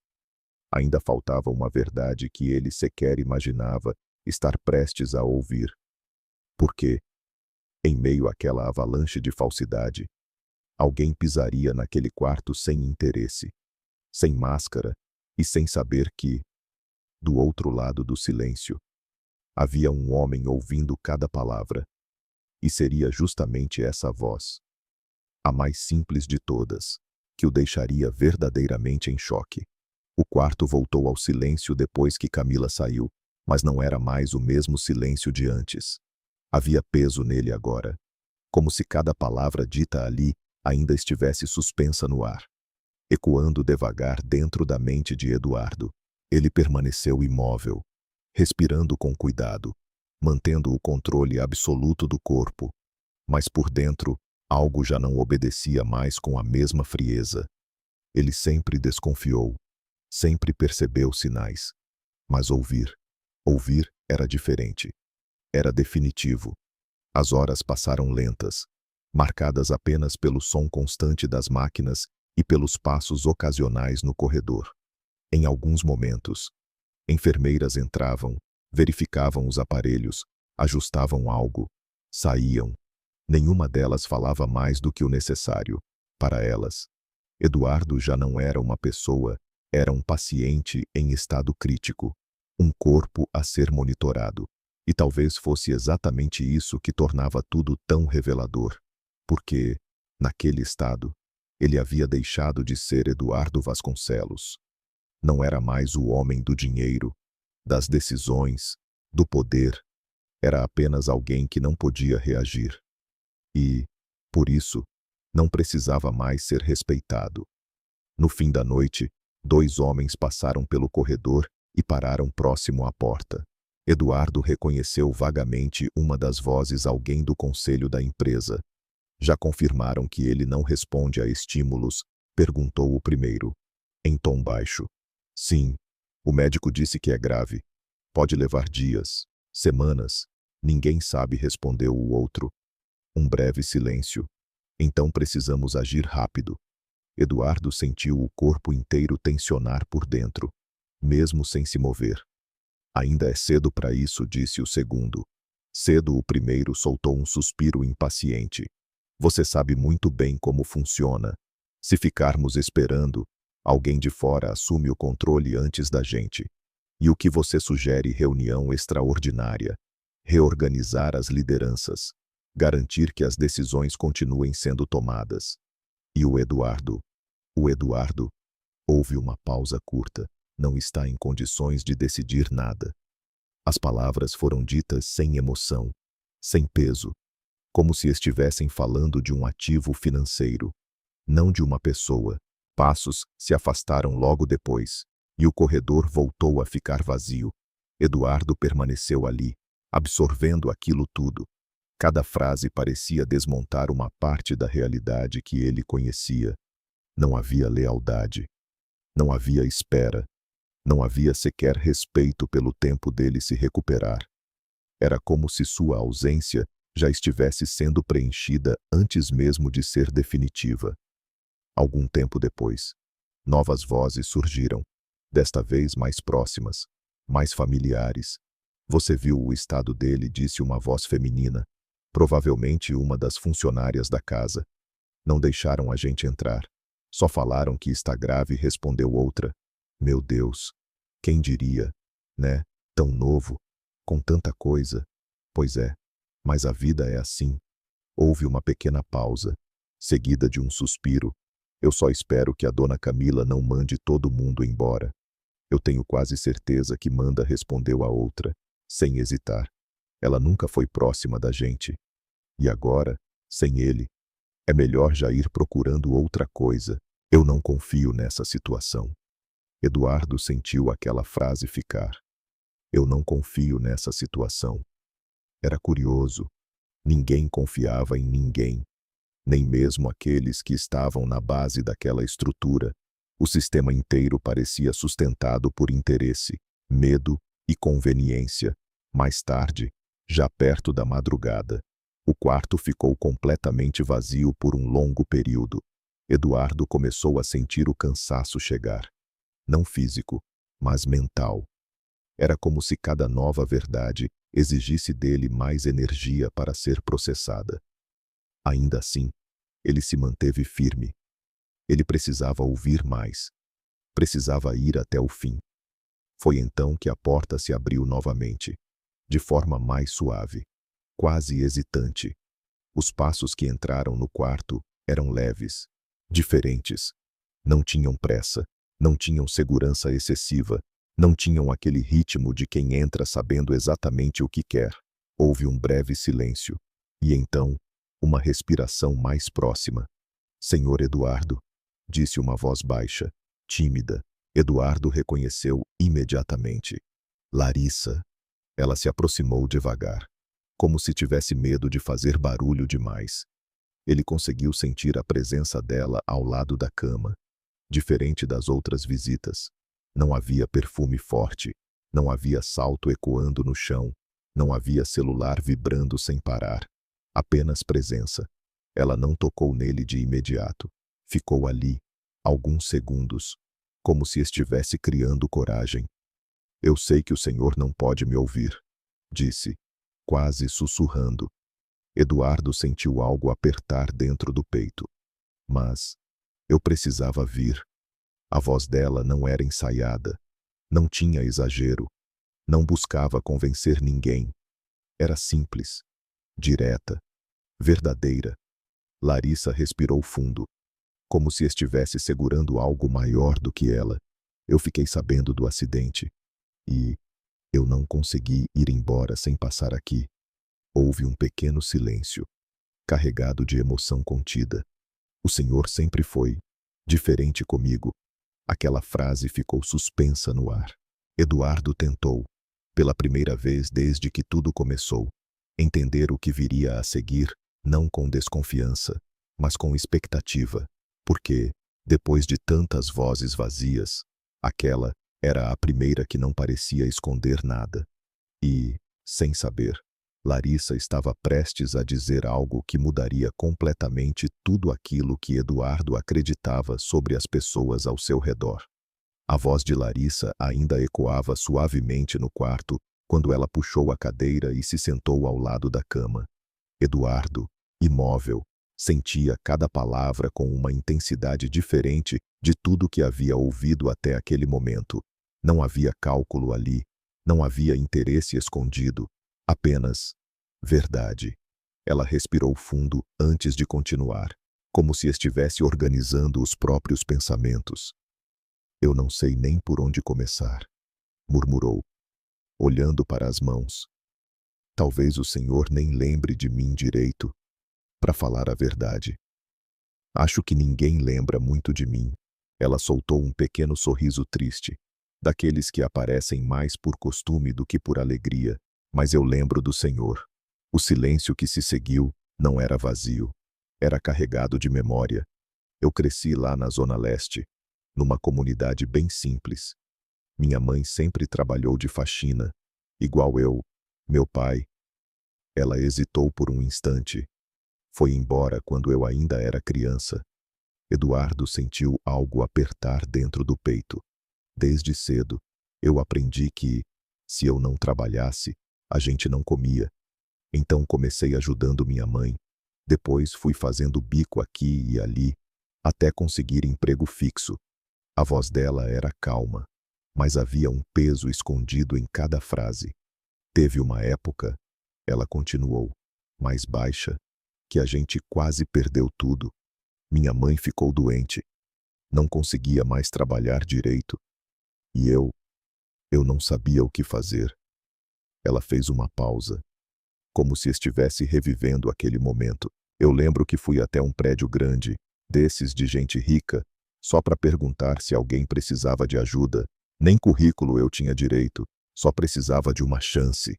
Ainda faltava uma verdade que ele sequer imaginava estar prestes a ouvir. Porque, em meio àquela avalanche de falsidade, Alguém pisaria naquele quarto sem interesse, sem máscara e sem saber que, do outro lado do silêncio, havia um homem ouvindo cada palavra. E seria justamente essa voz, a mais simples de todas, que o deixaria verdadeiramente em choque. O quarto voltou ao silêncio depois que Camila saiu, mas não era mais o mesmo silêncio de antes. Havia peso nele agora, como se cada palavra dita ali ainda estivesse suspensa no ar, ecoando devagar dentro da mente de Eduardo. Ele permaneceu imóvel, respirando com cuidado, mantendo o controle absoluto do corpo. Mas por dentro, algo já não obedecia mais com a mesma frieza. Ele sempre desconfiou, sempre percebeu sinais. Mas ouvir era diferente. Era definitivo. As horas passaram lentas, marcadas apenas pelo som constante das máquinas e pelos passos ocasionais no corredor. Em alguns momentos, enfermeiras entravam, verificavam os aparelhos, ajustavam algo, saíam. Nenhuma delas falava mais do que o necessário. Para elas, Eduardo já não era uma pessoa, era um paciente em estado crítico, um corpo a ser monitorado. E talvez fosse exatamente isso que tornava tudo tão revelador. Porque, naquele estado, ele havia deixado de ser Eduardo Vasconcelos. Não era mais o homem do dinheiro, das decisões, do poder. Era apenas alguém que não podia reagir. E, por isso, não precisava mais ser respeitado. No fim da noite, 2 homens passaram pelo corredor e pararam próximo à porta. Eduardo reconheceu vagamente uma das vozes alguém do conselho da empresa. Já confirmaram que ele não responde a estímulos? Perguntou o primeiro, em tom baixo. Sim, o médico disse que é grave. Pode levar dias, semanas. Ninguém sabe, respondeu o outro. Um breve silêncio. Então precisamos agir rápido. Eduardo sentiu o corpo inteiro tensionar por dentro, mesmo sem se mover. Ainda é cedo para isso, disse o segundo. Cedo, o primeiro soltou um suspiro impaciente. Você sabe muito bem como funciona. Se ficarmos esperando, alguém de fora assume o controle antes da gente. E o que você sugere? Reunião extraordinária. Reorganizar as lideranças. Garantir que as decisões continuem sendo tomadas. E o Eduardo? Houve uma pausa curta. Não está em condições de decidir nada. As palavras foram ditas sem emoção, sem peso, como se estivessem falando de um ativo financeiro, não de uma pessoa. Passos se afastaram logo depois, e o corredor voltou a ficar vazio. Eduardo permaneceu ali, absorvendo aquilo tudo. Cada frase parecia desmontar uma parte da realidade que ele conhecia. Não havia lealdade. Não havia espera. Não havia sequer respeito pelo tempo dele se recuperar. Era como se sua ausência já estivesse sendo preenchida antes mesmo de ser definitiva. Algum tempo depois, novas vozes surgiram, desta vez mais próximas, mais familiares. Você viu o estado dele, disse uma voz feminina, provavelmente uma das funcionárias da casa. Não deixaram a gente entrar. Só falaram que está grave, respondeu outra. Meu Deus, quem diria, né? Tão novo, com tanta coisa. Pois é, mas a vida é assim. Houve uma pequena pausa, seguida de um suspiro. Eu só espero que a dona Camila não mande todo mundo embora. Eu tenho quase certeza que manda, respondeu a outra, sem hesitar. Ela nunca foi próxima da gente. E agora, sem ele, é melhor já ir procurando outra coisa. Eu não confio nessa situação. Eduardo sentiu aquela frase ficar. Eu não confio nessa situação. Era curioso. Ninguém confiava em ninguém. Nem mesmo aqueles que estavam na base daquela estrutura. O sistema inteiro parecia sustentado por interesse, medo e conveniência. Mais tarde, já perto da madrugada, o quarto ficou completamente vazio por um longo período. Eduardo começou a sentir o cansaço chegar. Não físico, mas mental. Era como se cada nova verdade exigisse dele mais energia para ser processada. Ainda assim, Ele se manteve firme. Ele precisava ouvir mais. Precisava ir até o fim. Foi então que a porta se abriu novamente, de forma mais suave, quase hesitante. Os passos que entraram no quarto eram leves, diferentes. Não tinham pressa, não tinham segurança excessiva, não tinham aquele ritmo de quem entra sabendo exatamente o que quer. Houve um breve silêncio, e então, uma respiração mais próxima. Senhor Eduardo, disse uma voz baixa, tímida. Eduardo reconheceu imediatamente. Larissa. Ela se aproximou devagar, como se tivesse medo de fazer barulho demais. Ele conseguiu sentir a presença dela ao lado da cama. Diferente das outras visitas, não havia perfume forte, não havia salto ecoando no chão, não havia celular vibrando sem parar. Apenas presença. Ela não tocou nele de imediato. Ficou ali, alguns segundos, como se estivesse criando coragem. Eu sei que o senhor não pode me ouvir, disse, quase sussurrando. Eduardo sentiu algo apertar dentro do peito. Mas eu precisava vir. A voz dela não era ensaiada, não tinha exagero, não buscava convencer ninguém. Era simples, direta, verdadeira. Larissa respirou fundo, como se estivesse segurando algo maior do que ela. Eu fiquei sabendo do acidente. E eu não consegui ir embora sem passar aqui. Houve um pequeno silêncio, carregado de emoção contida. O senhor sempre foi diferente comigo. Aquela frase ficou suspensa no ar. Eduardo tentou, pela primeira vez desde que tudo começou, entender o que viria a seguir, não com desconfiança, mas com expectativa, porque, depois de tantas vozes vazias, aquela era a primeira que não parecia esconder nada. E, sem saber, Larissa estava prestes a dizer algo que mudaria completamente tudo aquilo que Eduardo acreditava sobre as pessoas ao seu redor. A voz de Larissa ainda ecoava suavemente no quarto quando ela puxou a cadeira e se sentou ao lado da cama. Eduardo, imóvel, sentia cada palavra com uma intensidade diferente de tudo que havia ouvido até aquele momento. Não havia cálculo ali, não havia interesse escondido, apenas verdade. Ela respirou fundo antes de continuar, como se estivesse organizando os próprios pensamentos. Eu não sei nem por onde começar, murmurou, olhando para as mãos. Talvez o senhor nem lembre de mim direito, para falar a verdade. Acho que ninguém lembra muito de mim. Ela soltou um pequeno sorriso triste, daqueles que aparecem mais por costume do que por alegria, mas eu lembro do senhor. O silêncio que se seguiu não era vazio, era carregado de memória. Eu cresci lá na Zona Leste, numa comunidade bem simples. Minha mãe sempre trabalhou de faxina, igual eu, meu pai. Ela hesitou por um instante. Foi embora quando eu ainda era criança. Eduardo sentiu algo apertar dentro do peito. Desde cedo, eu aprendi que, se eu não trabalhasse, a gente não comia. Então comecei ajudando minha mãe. Depois fui fazendo bico aqui e ali, até conseguir emprego fixo. A voz dela era calma, mas havia um peso escondido em cada frase. Teve uma época, ela continuou, mais baixa, que a gente quase perdeu tudo. Minha mãe ficou doente. Não conseguia mais trabalhar direito. E eu não sabia o que fazer. Ela fez uma pausa, como se estivesse revivendo aquele momento. Eu lembro que fui até um prédio grande, desses de gente rica, só para perguntar se alguém precisava de ajuda. Nem currículo eu tinha direito, só precisava de uma chance.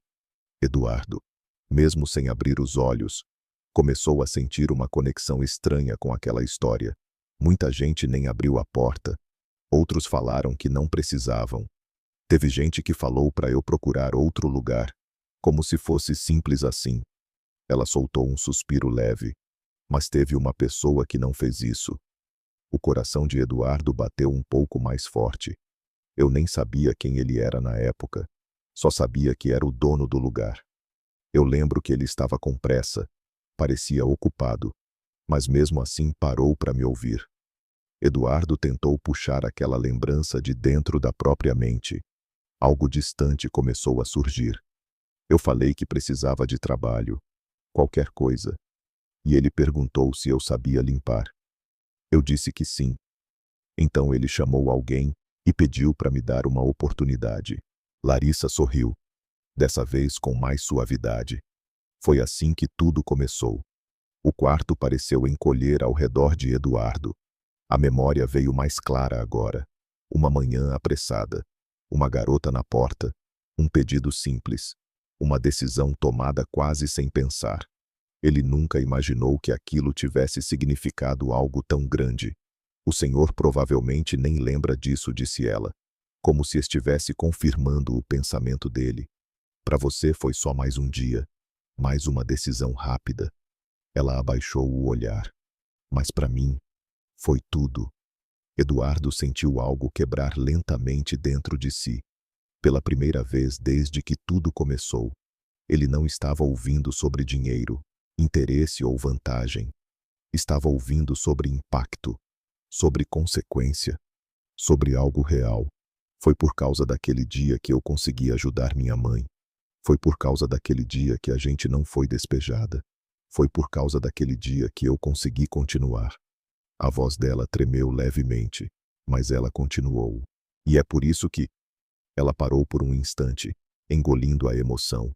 Eduardo, mesmo sem abrir os olhos, começou a sentir uma conexão estranha com aquela história. Muita gente nem abriu a porta. Outros falaram que não precisavam. Teve gente que falou para eu procurar outro lugar, como se fosse simples assim. Ela soltou um suspiro leve, mas teve uma pessoa que não fez isso. O coração de Eduardo bateu um pouco mais forte. Eu nem sabia quem ele era na época, só sabia que era o dono do lugar. Eu lembro que ele estava com pressa, parecia ocupado, mas mesmo assim parou para me ouvir. Eduardo tentou puxar aquela lembrança de dentro da própria mente. Algo distante começou a surgir. Eu falei que precisava de trabalho, qualquer coisa, e ele perguntou se eu sabia limpar. Eu disse que sim. Então ele chamou alguém e pediu para me dar uma oportunidade. Larissa sorriu, dessa vez com mais suavidade. Foi assim que tudo começou. O quarto pareceu encolher ao redor de Eduardo. A memória veio mais clara agora. Uma manhã apressada, uma garota na porta, um pedido simples, uma decisão tomada quase sem pensar. Ele nunca imaginou que aquilo tivesse significado algo tão grande. O Senhor provavelmente nem lembra disso, disse ela, como se estivesse confirmando o pensamento dele. Para você foi só mais um dia, mais uma decisão rápida. Ela abaixou o olhar. Mas para mim, foi tudo. Eduardo sentiu algo quebrar lentamente dentro de si. Pela primeira vez desde que tudo começou. Ele não estava ouvindo sobre dinheiro, interesse ou vantagem. Estava ouvindo sobre impacto, sobre consequência, sobre algo real. Foi por causa daquele dia que eu consegui ajudar minha mãe. Foi por causa daquele dia que a gente não foi despejada. Foi por causa daquele dia que eu consegui continuar. A voz dela tremeu levemente, mas ela continuou. E é por isso que... Ela parou por um instante, engolindo a emoção.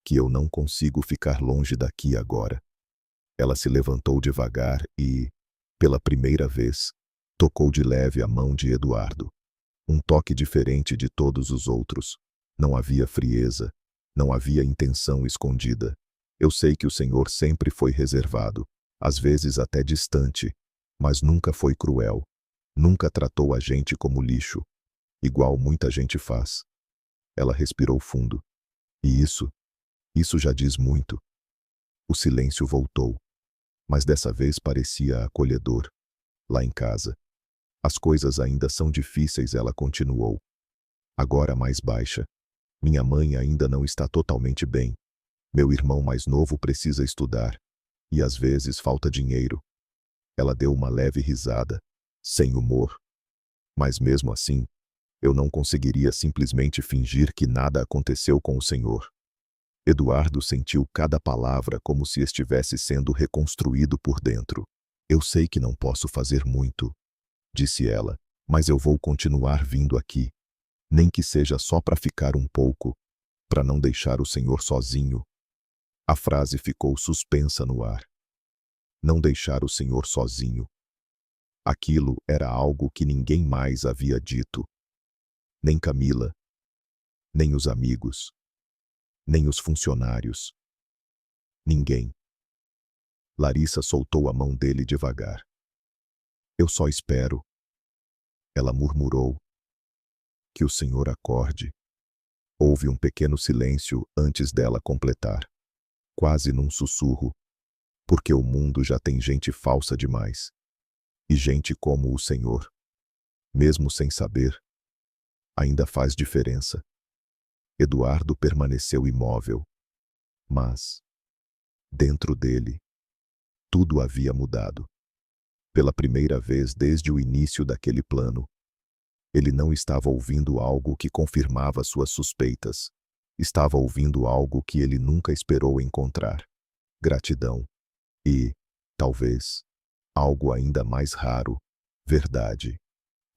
Que eu não consigo ficar longe daqui agora. Ela se levantou devagar e, pela primeira vez, tocou de leve a mão de Eduardo. Um toque diferente de todos os outros. Não havia frieza, não havia intenção escondida. Eu sei que o Senhor sempre foi reservado, às vezes até distante, mas nunca foi cruel. Nunca tratou a gente como lixo, igual muita gente faz. Ela respirou fundo. E isso já diz muito. O silêncio voltou, mas dessa vez parecia acolhedor. Lá em casa. As coisas ainda são difíceis, ela continuou. Agora mais baixa. Minha mãe ainda não está totalmente bem. Meu irmão mais novo precisa estudar. E às vezes falta dinheiro. Ela deu uma leve risada, sem humor. Mas mesmo assim, eu não conseguiria simplesmente fingir que nada aconteceu com o Senhor. Eduardo sentiu cada palavra como se estivesse sendo reconstruído por dentro. Eu sei que não posso fazer muito, disse ela, mas eu vou continuar vindo aqui. Nem que seja só para ficar um pouco, para não deixar o Senhor sozinho. A frase ficou suspensa no ar. Não deixar o Senhor sozinho. Aquilo era algo que ninguém mais havia dito. Nem Camila, nem os amigos, nem os funcionários. Ninguém. Larissa soltou a mão dele devagar. Eu só espero, ela murmurou, que o Senhor acorde. Houve um pequeno silêncio antes dela completar, quase num sussurro, porque o mundo já tem gente falsa demais. E gente como o Senhor, mesmo sem saber, ainda faz diferença. Eduardo permaneceu imóvel, mas, dentro dele, tudo havia mudado. Pela primeira vez desde o início daquele plano, ele não estava ouvindo algo que confirmava suas suspeitas. Estava ouvindo algo que ele nunca esperou encontrar. Gratidão. E, talvez, algo ainda mais raro, verdade.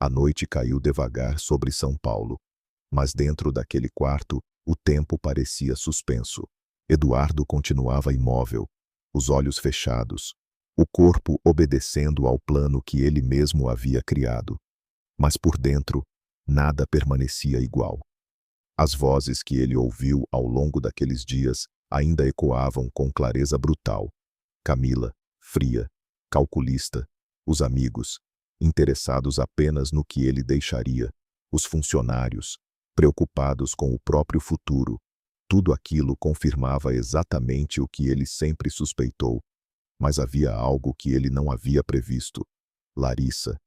A noite caiu devagar sobre São Paulo. Mas dentro daquele quarto, o tempo parecia suspenso. Eduardo continuava imóvel, os olhos fechados, o corpo obedecendo ao plano que ele mesmo havia criado. Mas por dentro, nada permanecia igual. As vozes que ele ouviu ao longo daqueles dias ainda ecoavam com clareza brutal. Camila, fria, calculista, os amigos, interessados apenas no que ele deixaria, os funcionários, preocupados com o próprio futuro. Tudo aquilo confirmava exatamente o que ele sempre suspeitou. Mas havia algo que ele não havia previsto. Larissa.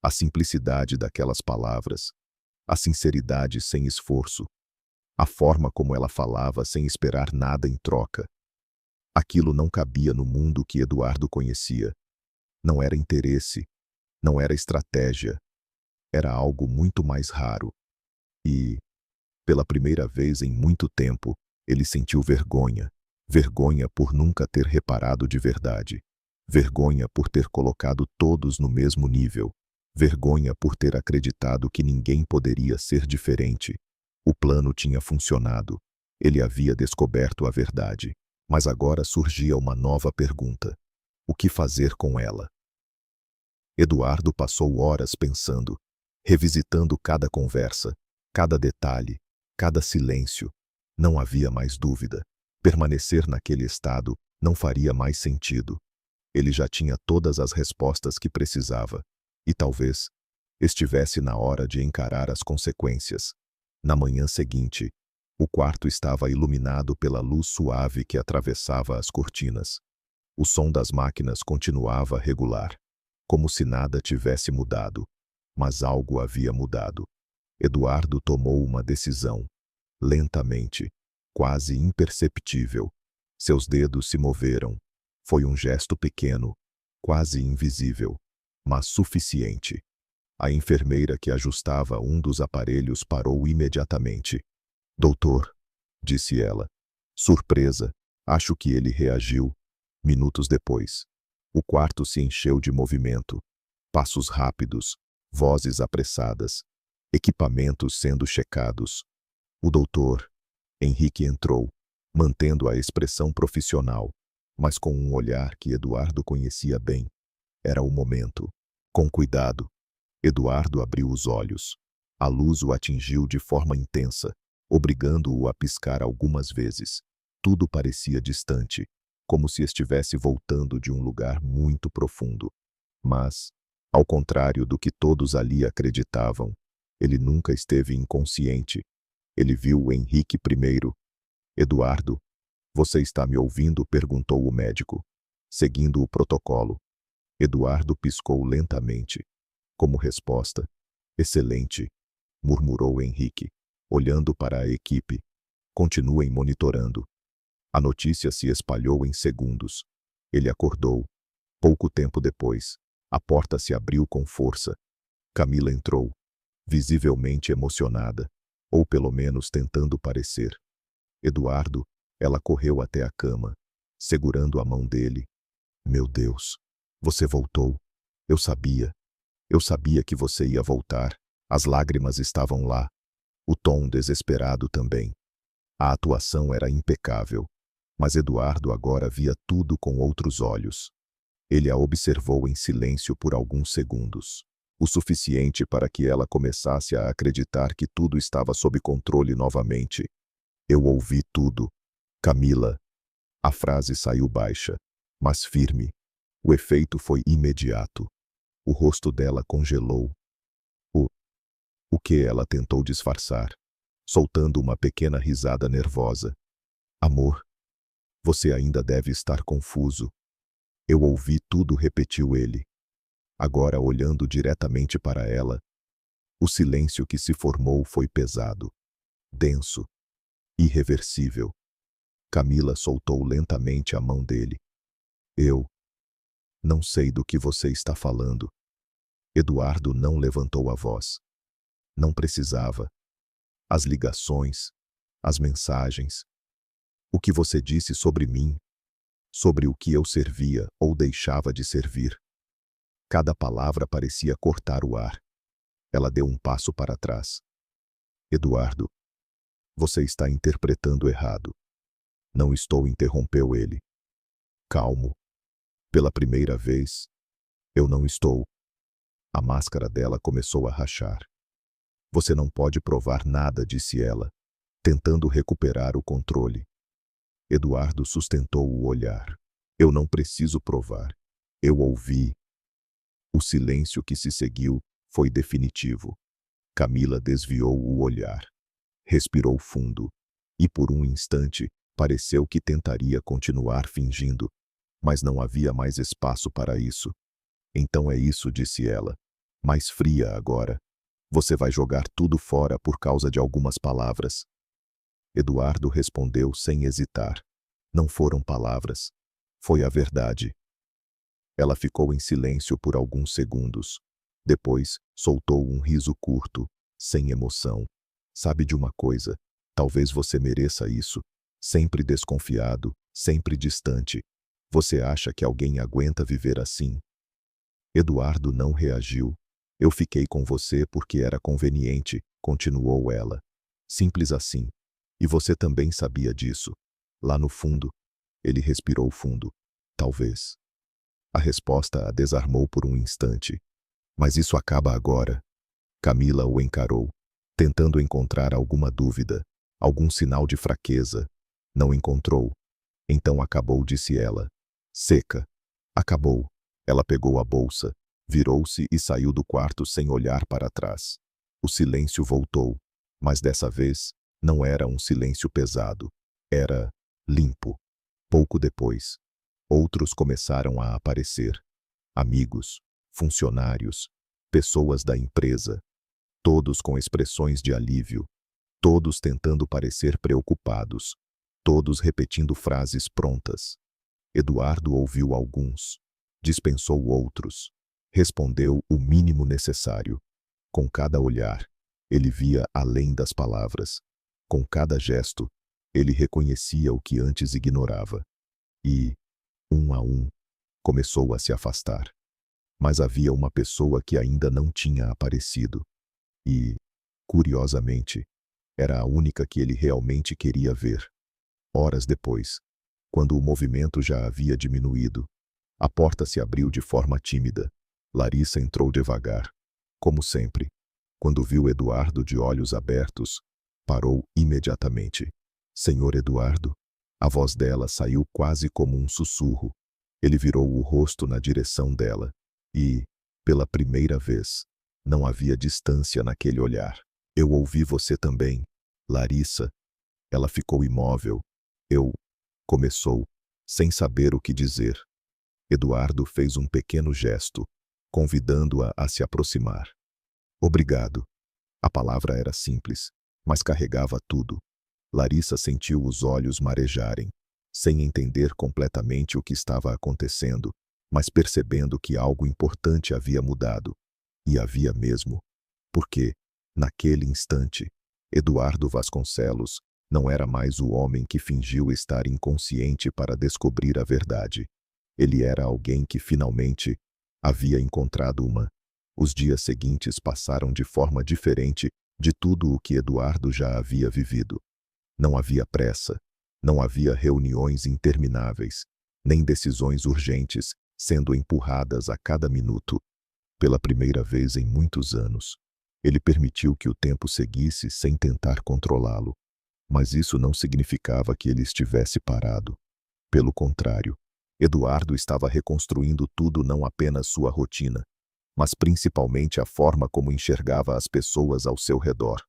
A simplicidade daquelas palavras. A sinceridade sem esforço. A forma como ela falava sem esperar nada em troca. Aquilo não cabia no mundo que Eduardo conhecia. Não era interesse, não era estratégia. Era algo muito mais raro. E, pela primeira vez em muito tempo, ele sentiu vergonha. Vergonha por nunca ter reparado de verdade. Vergonha por ter colocado todos no mesmo nível. Vergonha por ter acreditado que ninguém poderia ser diferente. O plano tinha funcionado. Ele havia descoberto a verdade. Mas agora surgia uma nova pergunta. O que fazer com ela? Eduardo passou horas pensando, revisitando cada conversa, cada detalhe, cada silêncio. Não havia mais dúvida. Permanecer naquele estado não faria mais sentido. Ele já tinha todas as respostas que precisava. E talvez estivesse na hora de encarar as consequências. Na manhã seguinte, o quarto estava iluminado pela luz suave que atravessava as cortinas. O som das máquinas continuava regular, como se nada tivesse mudado. Mas algo havia mudado. Eduardo tomou uma decisão. Lentamente, quase imperceptível. Seus dedos se moveram. Foi um gesto pequeno, quase invisível, mas suficiente. A enfermeira que ajustava um dos aparelhos parou imediatamente. Doutor, disse ela. Surpresa, acho que ele reagiu. Minutos depois, o quarto se encheu de movimento. Passos rápidos, vozes apressadas, equipamentos sendo checados. O doutor, Henrique entrou, mantendo a expressão profissional, mas com um olhar que Eduardo conhecia bem. Era o momento. Com cuidado, Eduardo abriu os olhos. A luz o atingiu de forma intensa, obrigando-o a piscar algumas vezes. Tudo parecia distante, como se estivesse voltando de um lugar muito profundo. Mas, ao contrário do que todos ali acreditavam, ele nunca esteve inconsciente. Ele viu o Henrique primeiro. Eduardo, você está me ouvindo? Perguntou o médico, seguindo o protocolo. Eduardo piscou lentamente. Como resposta, excelente, murmurou Henrique, olhando para a equipe. Continuem monitorando. A notícia se espalhou em segundos. Ele acordou. Pouco tempo depois, a porta se abriu com força. Camila entrou, visivelmente emocionada, ou pelo menos tentando parecer. Eduardo, ela correu até a cama, segurando a mão dele. Meu Deus, você voltou. Eu sabia. Eu sabia que você ia voltar. As lágrimas estavam lá. O tom desesperado também. A atuação era impecável. Mas Eduardo agora via tudo com outros olhos. Ele a observou em silêncio por alguns segundos. O suficiente para que ela começasse a acreditar que tudo estava sob controle novamente. Eu ouvi tudo. Camila. A frase saiu baixa, mas firme. O efeito foi imediato. O rosto dela congelou. O que ela tentou disfarçar, soltando uma pequena risada nervosa. Amor, você ainda deve estar confuso. Eu ouvi tudo, repetiu ele. Agora olhando diretamente para ela, o silêncio que se formou foi pesado, denso, irreversível. Camila soltou lentamente a mão dele. Eu não sei do que você está falando. Eduardo não levantou a voz. Não precisava. As ligações, as mensagens. O que você disse sobre mim, sobre o que eu servia ou deixava de servir. Cada palavra parecia cortar o ar. Ela deu um passo para trás. Eduardo, você está interpretando errado. Não estou, interrompeu ele. Calmo. Pela primeira vez, eu não estou. A máscara dela começou a rachar. Você não pode provar nada, disse ela, tentando recuperar o controle. Eduardo sustentou o olhar. Eu não preciso provar. Eu ouvi. O silêncio que se seguiu foi definitivo. Camila desviou o olhar. Respirou fundo. E por um instante, pareceu que tentaria continuar fingindo. Mas não havia mais espaço para isso. Então é isso, disse ela. Mais fria agora. Você vai jogar tudo fora por causa de algumas palavras. Eduardo respondeu sem hesitar. Não foram palavras. Foi a verdade. Ela ficou em silêncio por alguns segundos. Depois, soltou um riso curto, sem emoção. Sabe de uma coisa? Talvez você mereça isso. Sempre desconfiado, sempre distante. Você acha que alguém aguenta viver assim? Eduardo não reagiu. Eu fiquei com você porque era conveniente, continuou ela. Simples assim. E você também sabia disso. Lá no fundo. Ele respirou fundo. Talvez. A resposta a desarmou por um instante. Mas isso acaba agora. Camila o encarou, tentando encontrar alguma dúvida, algum sinal de fraqueza. Não encontrou. Então acabou, disse ela. Seca. Acabou. Ela pegou a bolsa, virou-se e saiu do quarto sem olhar para trás. O silêncio voltou, mas dessa vez não era um silêncio pesado. Era limpo. Pouco depois, outros começaram a aparecer. Amigos, funcionários, pessoas da empresa, todos com expressões de alívio, todos tentando parecer preocupados, todos repetindo frases prontas. Eduardo ouviu alguns, dispensou outros, respondeu o mínimo necessário. Com cada olhar, ele via além das palavras. Com cada gesto, ele reconhecia o que antes ignorava. E, um a um, começou a se afastar. Mas havia uma pessoa que ainda não tinha aparecido. E, curiosamente, era a única que ele realmente queria ver. Horas depois, quando o movimento já havia diminuído, a porta se abriu de forma tímida. Larissa entrou devagar. Como sempre, quando viu Eduardo de olhos abertos, parou imediatamente. Senhor Eduardo? A voz dela saiu quase como um sussurro. Ele virou o rosto na direção dela. E, pela primeira vez, não havia distância naquele olhar. Eu ouvi você também, Larissa. Ela ficou imóvel. Começou, sem saber o que dizer. Eduardo fez um pequeno gesto, convidando-a a se aproximar. Obrigado. A palavra era simples, mas carregava tudo. Larissa sentiu os olhos marejarem, sem entender completamente o que estava acontecendo, mas percebendo que algo importante havia mudado. E havia mesmo. Porque, naquele instante, Eduardo Vasconcelos não era mais o homem que fingiu estar inconsciente para descobrir a verdade. Ele era alguém que finalmente havia encontrado uma. Os dias seguintes passaram de forma diferente de tudo o que Eduardo já havia vivido. Não havia pressa, não havia reuniões intermináveis, nem decisões urgentes sendo empurradas a cada minuto. Pela primeira vez em muitos anos, ele permitiu que o tempo seguisse sem tentar controlá-lo. Mas isso não significava que ele estivesse parado. Pelo contrário, Eduardo estava reconstruindo tudo, não apenas sua rotina, mas principalmente a forma como enxergava as pessoas ao seu redor.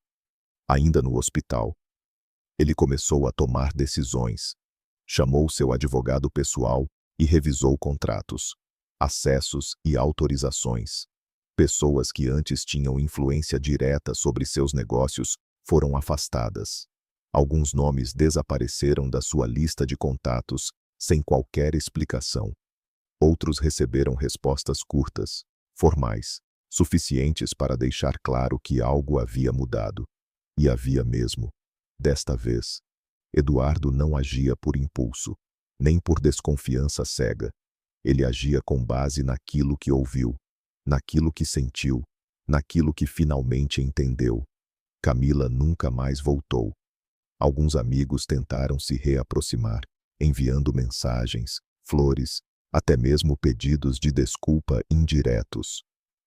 Ainda no hospital, ele começou a tomar decisões. Chamou seu advogado pessoal e revisou contratos, acessos e autorizações. Pessoas que antes tinham influência direta sobre seus negócios foram afastadas. Alguns nomes desapareceram da sua lista de contatos sem qualquer explicação. Outros receberam respostas curtas, formais, suficientes para deixar claro que algo havia mudado. E havia mesmo. Desta vez, Eduardo não agia por impulso, nem por desconfiança cega. Ele agia com base naquilo que ouviu, naquilo que sentiu, naquilo que finalmente entendeu. Camila nunca mais voltou. Alguns amigos tentaram se reaproximar, enviando mensagens, flores, até mesmo pedidos de desculpa indiretos.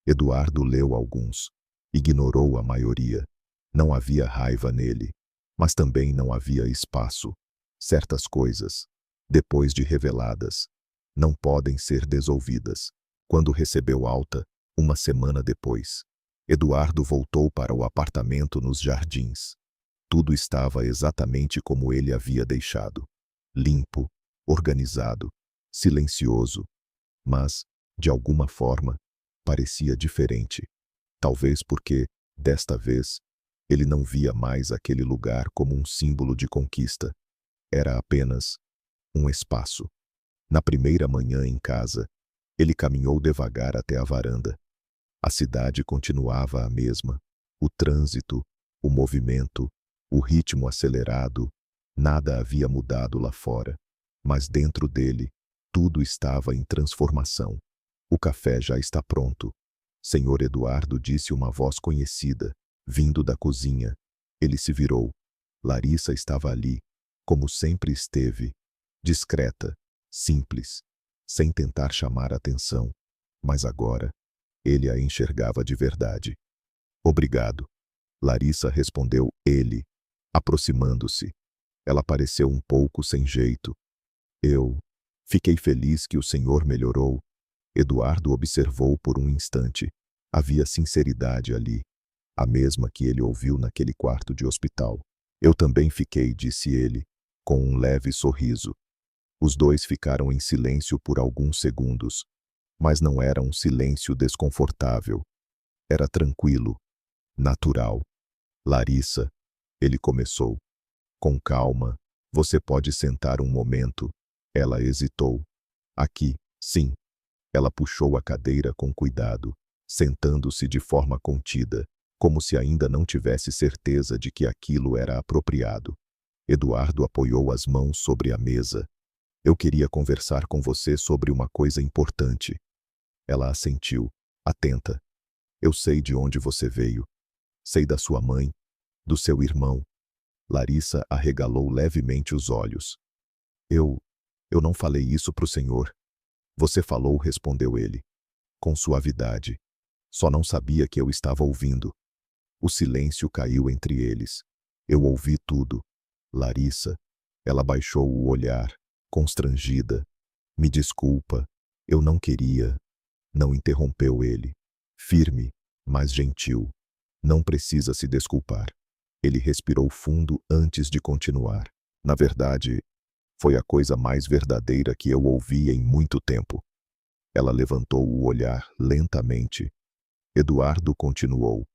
Eduardo leu alguns, ignorou a maioria. Não havia raiva nele, mas também não havia espaço. Certas coisas, depois de reveladas, não podem ser desolvidas. Quando recebeu alta, uma semana depois, Eduardo voltou para o apartamento nos Jardins. Tudo estava exatamente como ele havia deixado. Limpo, organizado, silencioso. Mas, de alguma forma, parecia diferente. Talvez porque, desta vez, ele não via mais aquele lugar como um símbolo de conquista. Era apenas um espaço. Na primeira manhã em casa, ele caminhou devagar até a varanda. A cidade continuava a mesma. O trânsito, o movimento, o ritmo acelerado, nada havia mudado lá fora. Mas dentro dele, tudo estava em transformação. O café já está pronto. Senhor Eduardo, disse uma voz conhecida, vindo da cozinha. Ele se virou. Larissa estava ali, como sempre esteve, discreta, simples, sem tentar chamar atenção. Mas agora, ele a enxergava de verdade. Obrigado. Larissa respondeu ele, aproximando-se. Ela pareceu um pouco sem jeito. Eu fiquei feliz que o senhor melhorou. Eduardo observou por um instante. Havia sinceridade ali, a mesma que ele ouviu naquele quarto de hospital. Eu também fiquei, disse ele, com um leve sorriso. Os dois ficaram em silêncio por alguns segundos, mas não era um silêncio desconfortável. Era tranquilo, natural. Larissa, ele começou. Com calma, você pode sentar um momento. Ela hesitou. Aqui, sim. Ela puxou a cadeira com cuidado, sentando-se de forma contida, como se ainda não tivesse certeza de que aquilo era apropriado. Eduardo apoiou as mãos sobre a mesa. Eu queria conversar com você sobre uma coisa importante. Ela assentiu, atenta. Eu sei de onde você veio. Sei da sua mãe, do seu irmão. Larissa arregalou levemente os olhos. Eu não falei isso pro senhor. Você falou, respondeu ele, com suavidade. Só não sabia que eu estava ouvindo. O silêncio caiu entre eles. Eu ouvi tudo. Larissa. Ela baixou o olhar, constrangida. Me desculpa, eu não queria. Não, interrompeu ele. Firme, mas gentil. Não precisa se desculpar. Ele respirou fundo antes de continuar. Na verdade, foi a coisa mais verdadeira que eu ouvi em muito tempo. Ela levantou o olhar lentamente. Eduardo continuou.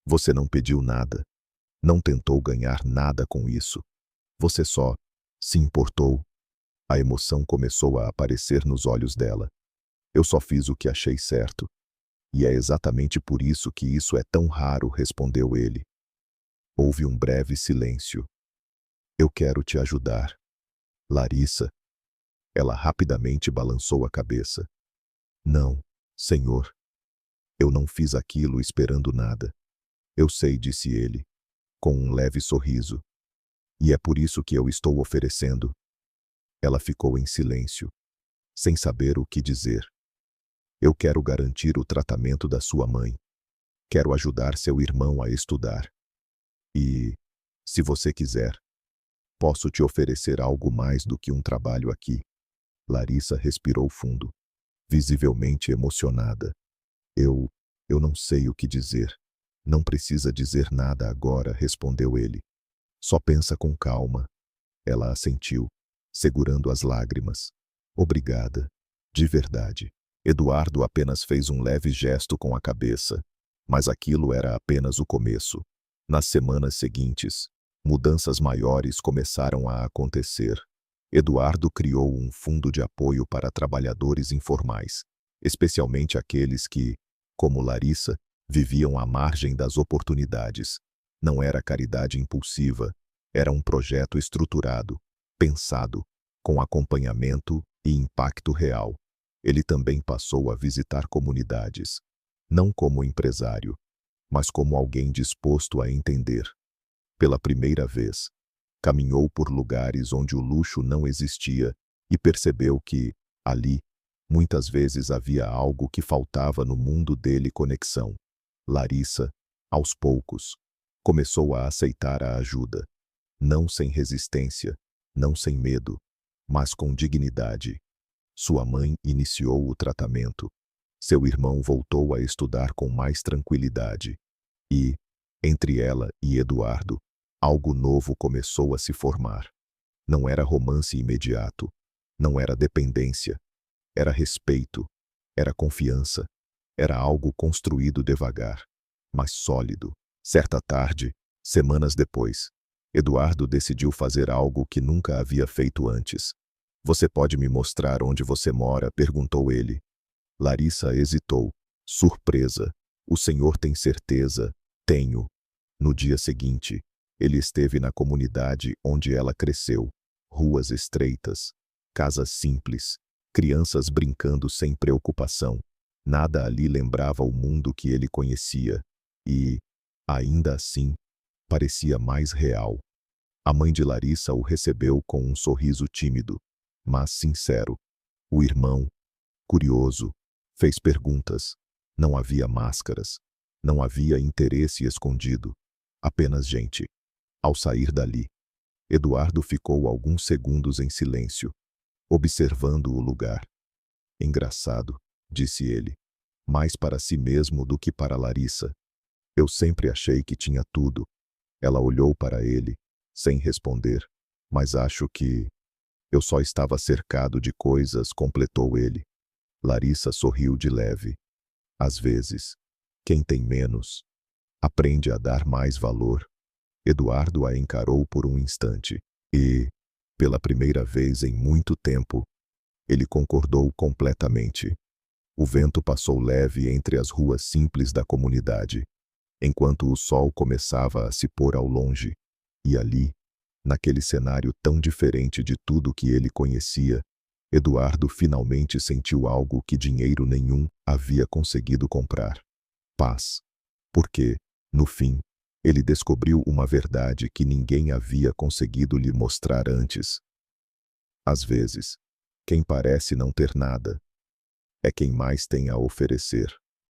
Você não pediu nada. Não tentou ganhar nada com isso. Você só se importou. A emoção começou a aparecer nos olhos dela. Eu só fiz o que achei certo. E é exatamente por isso que isso é tão raro, respondeu ele. Houve um breve silêncio. Eu quero te ajudar. Larissa. Ela rapidamente balançou a cabeça. Não, senhor. Eu não fiz aquilo esperando nada. Eu sei, disse ele, com um leve sorriso. E é por isso que eu estou oferecendo. Ela ficou em silêncio, sem saber o que dizer. Eu quero garantir o tratamento da sua mãe. Quero ajudar seu irmão a estudar. E, se você quiser, posso te oferecer algo mais do que um trabalho aqui. Larissa respirou fundo, visivelmente emocionada. Eu não sei o que dizer. Não precisa dizer nada agora, respondeu ele. Só pensa com calma. Ela assentiu, segurando as lágrimas. Obrigada, de verdade. Eduardo apenas fez um leve gesto com a cabeça, mas aquilo era apenas o começo. Nas semanas seguintes, mudanças maiores começaram a acontecer. Eduardo criou um fundo de apoio para trabalhadores informais, especialmente aqueles que, como Larissa, viviam à margem das oportunidades. Não era caridade impulsiva, era um projeto estruturado, pensado, com acompanhamento e impacto real. Ele também passou a visitar comunidades, não como empresário, mas como alguém disposto a entender. Pela primeira vez, caminhou por lugares onde o luxo não existia e percebeu que, ali, muitas vezes havia algo que faltava no mundo dele: conexão. Larissa, aos poucos, começou a aceitar a ajuda, não sem resistência, não sem medo, mas com dignidade. Sua mãe iniciou o tratamento. Seu irmão voltou a estudar com mais tranquilidade. E, entre ela e Eduardo, algo novo começou a se formar. Não era romance imediato, não era dependência, era respeito, era confiança, era algo construído devagar, mas sólido. Certa tarde, semanas depois, Eduardo decidiu fazer algo que nunca havia feito antes. Você pode me mostrar onde você mora? Perguntou ele. Larissa hesitou, surpresa. O senhor tem certeza? Tenho. No dia seguinte, ele esteve na comunidade onde ela cresceu. Ruas estreitas, casas simples, crianças brincando sem preocupação. Nada ali lembrava o mundo que ele conhecia. E, ainda assim, parecia mais real. A mãe de Larissa o recebeu com um sorriso tímido, mas sincero. O irmão, curioso, fez perguntas. Não havia máscaras. Não havia interesse escondido. Apenas gente. Ao sair dali, Eduardo ficou alguns segundos em silêncio, observando o lugar. Engraçado, disse ele, mais para si mesmo do que para Larissa. Eu sempre achei que tinha tudo. Ela olhou para ele, sem responder. Mas acho que eu só estava cercado de coisas, completou ele. Larissa sorriu de leve. Às vezes, quem tem menos, aprende a dar mais valor. Eduardo a encarou por um instante e, pela primeira vez em muito tempo, ele concordou completamente. O vento passou leve entre as ruas simples da comunidade, enquanto o sol começava a se pôr ao longe. E ali, naquele cenário tão diferente de tudo que ele conhecia, Eduardo finalmente sentiu algo que dinheiro nenhum havia conseguido comprar. Paz. Porque, no fim, ele descobriu uma verdade que ninguém havia conseguido lhe mostrar antes. Às vezes, quem parece não ter nada é quem mais tem a oferecer.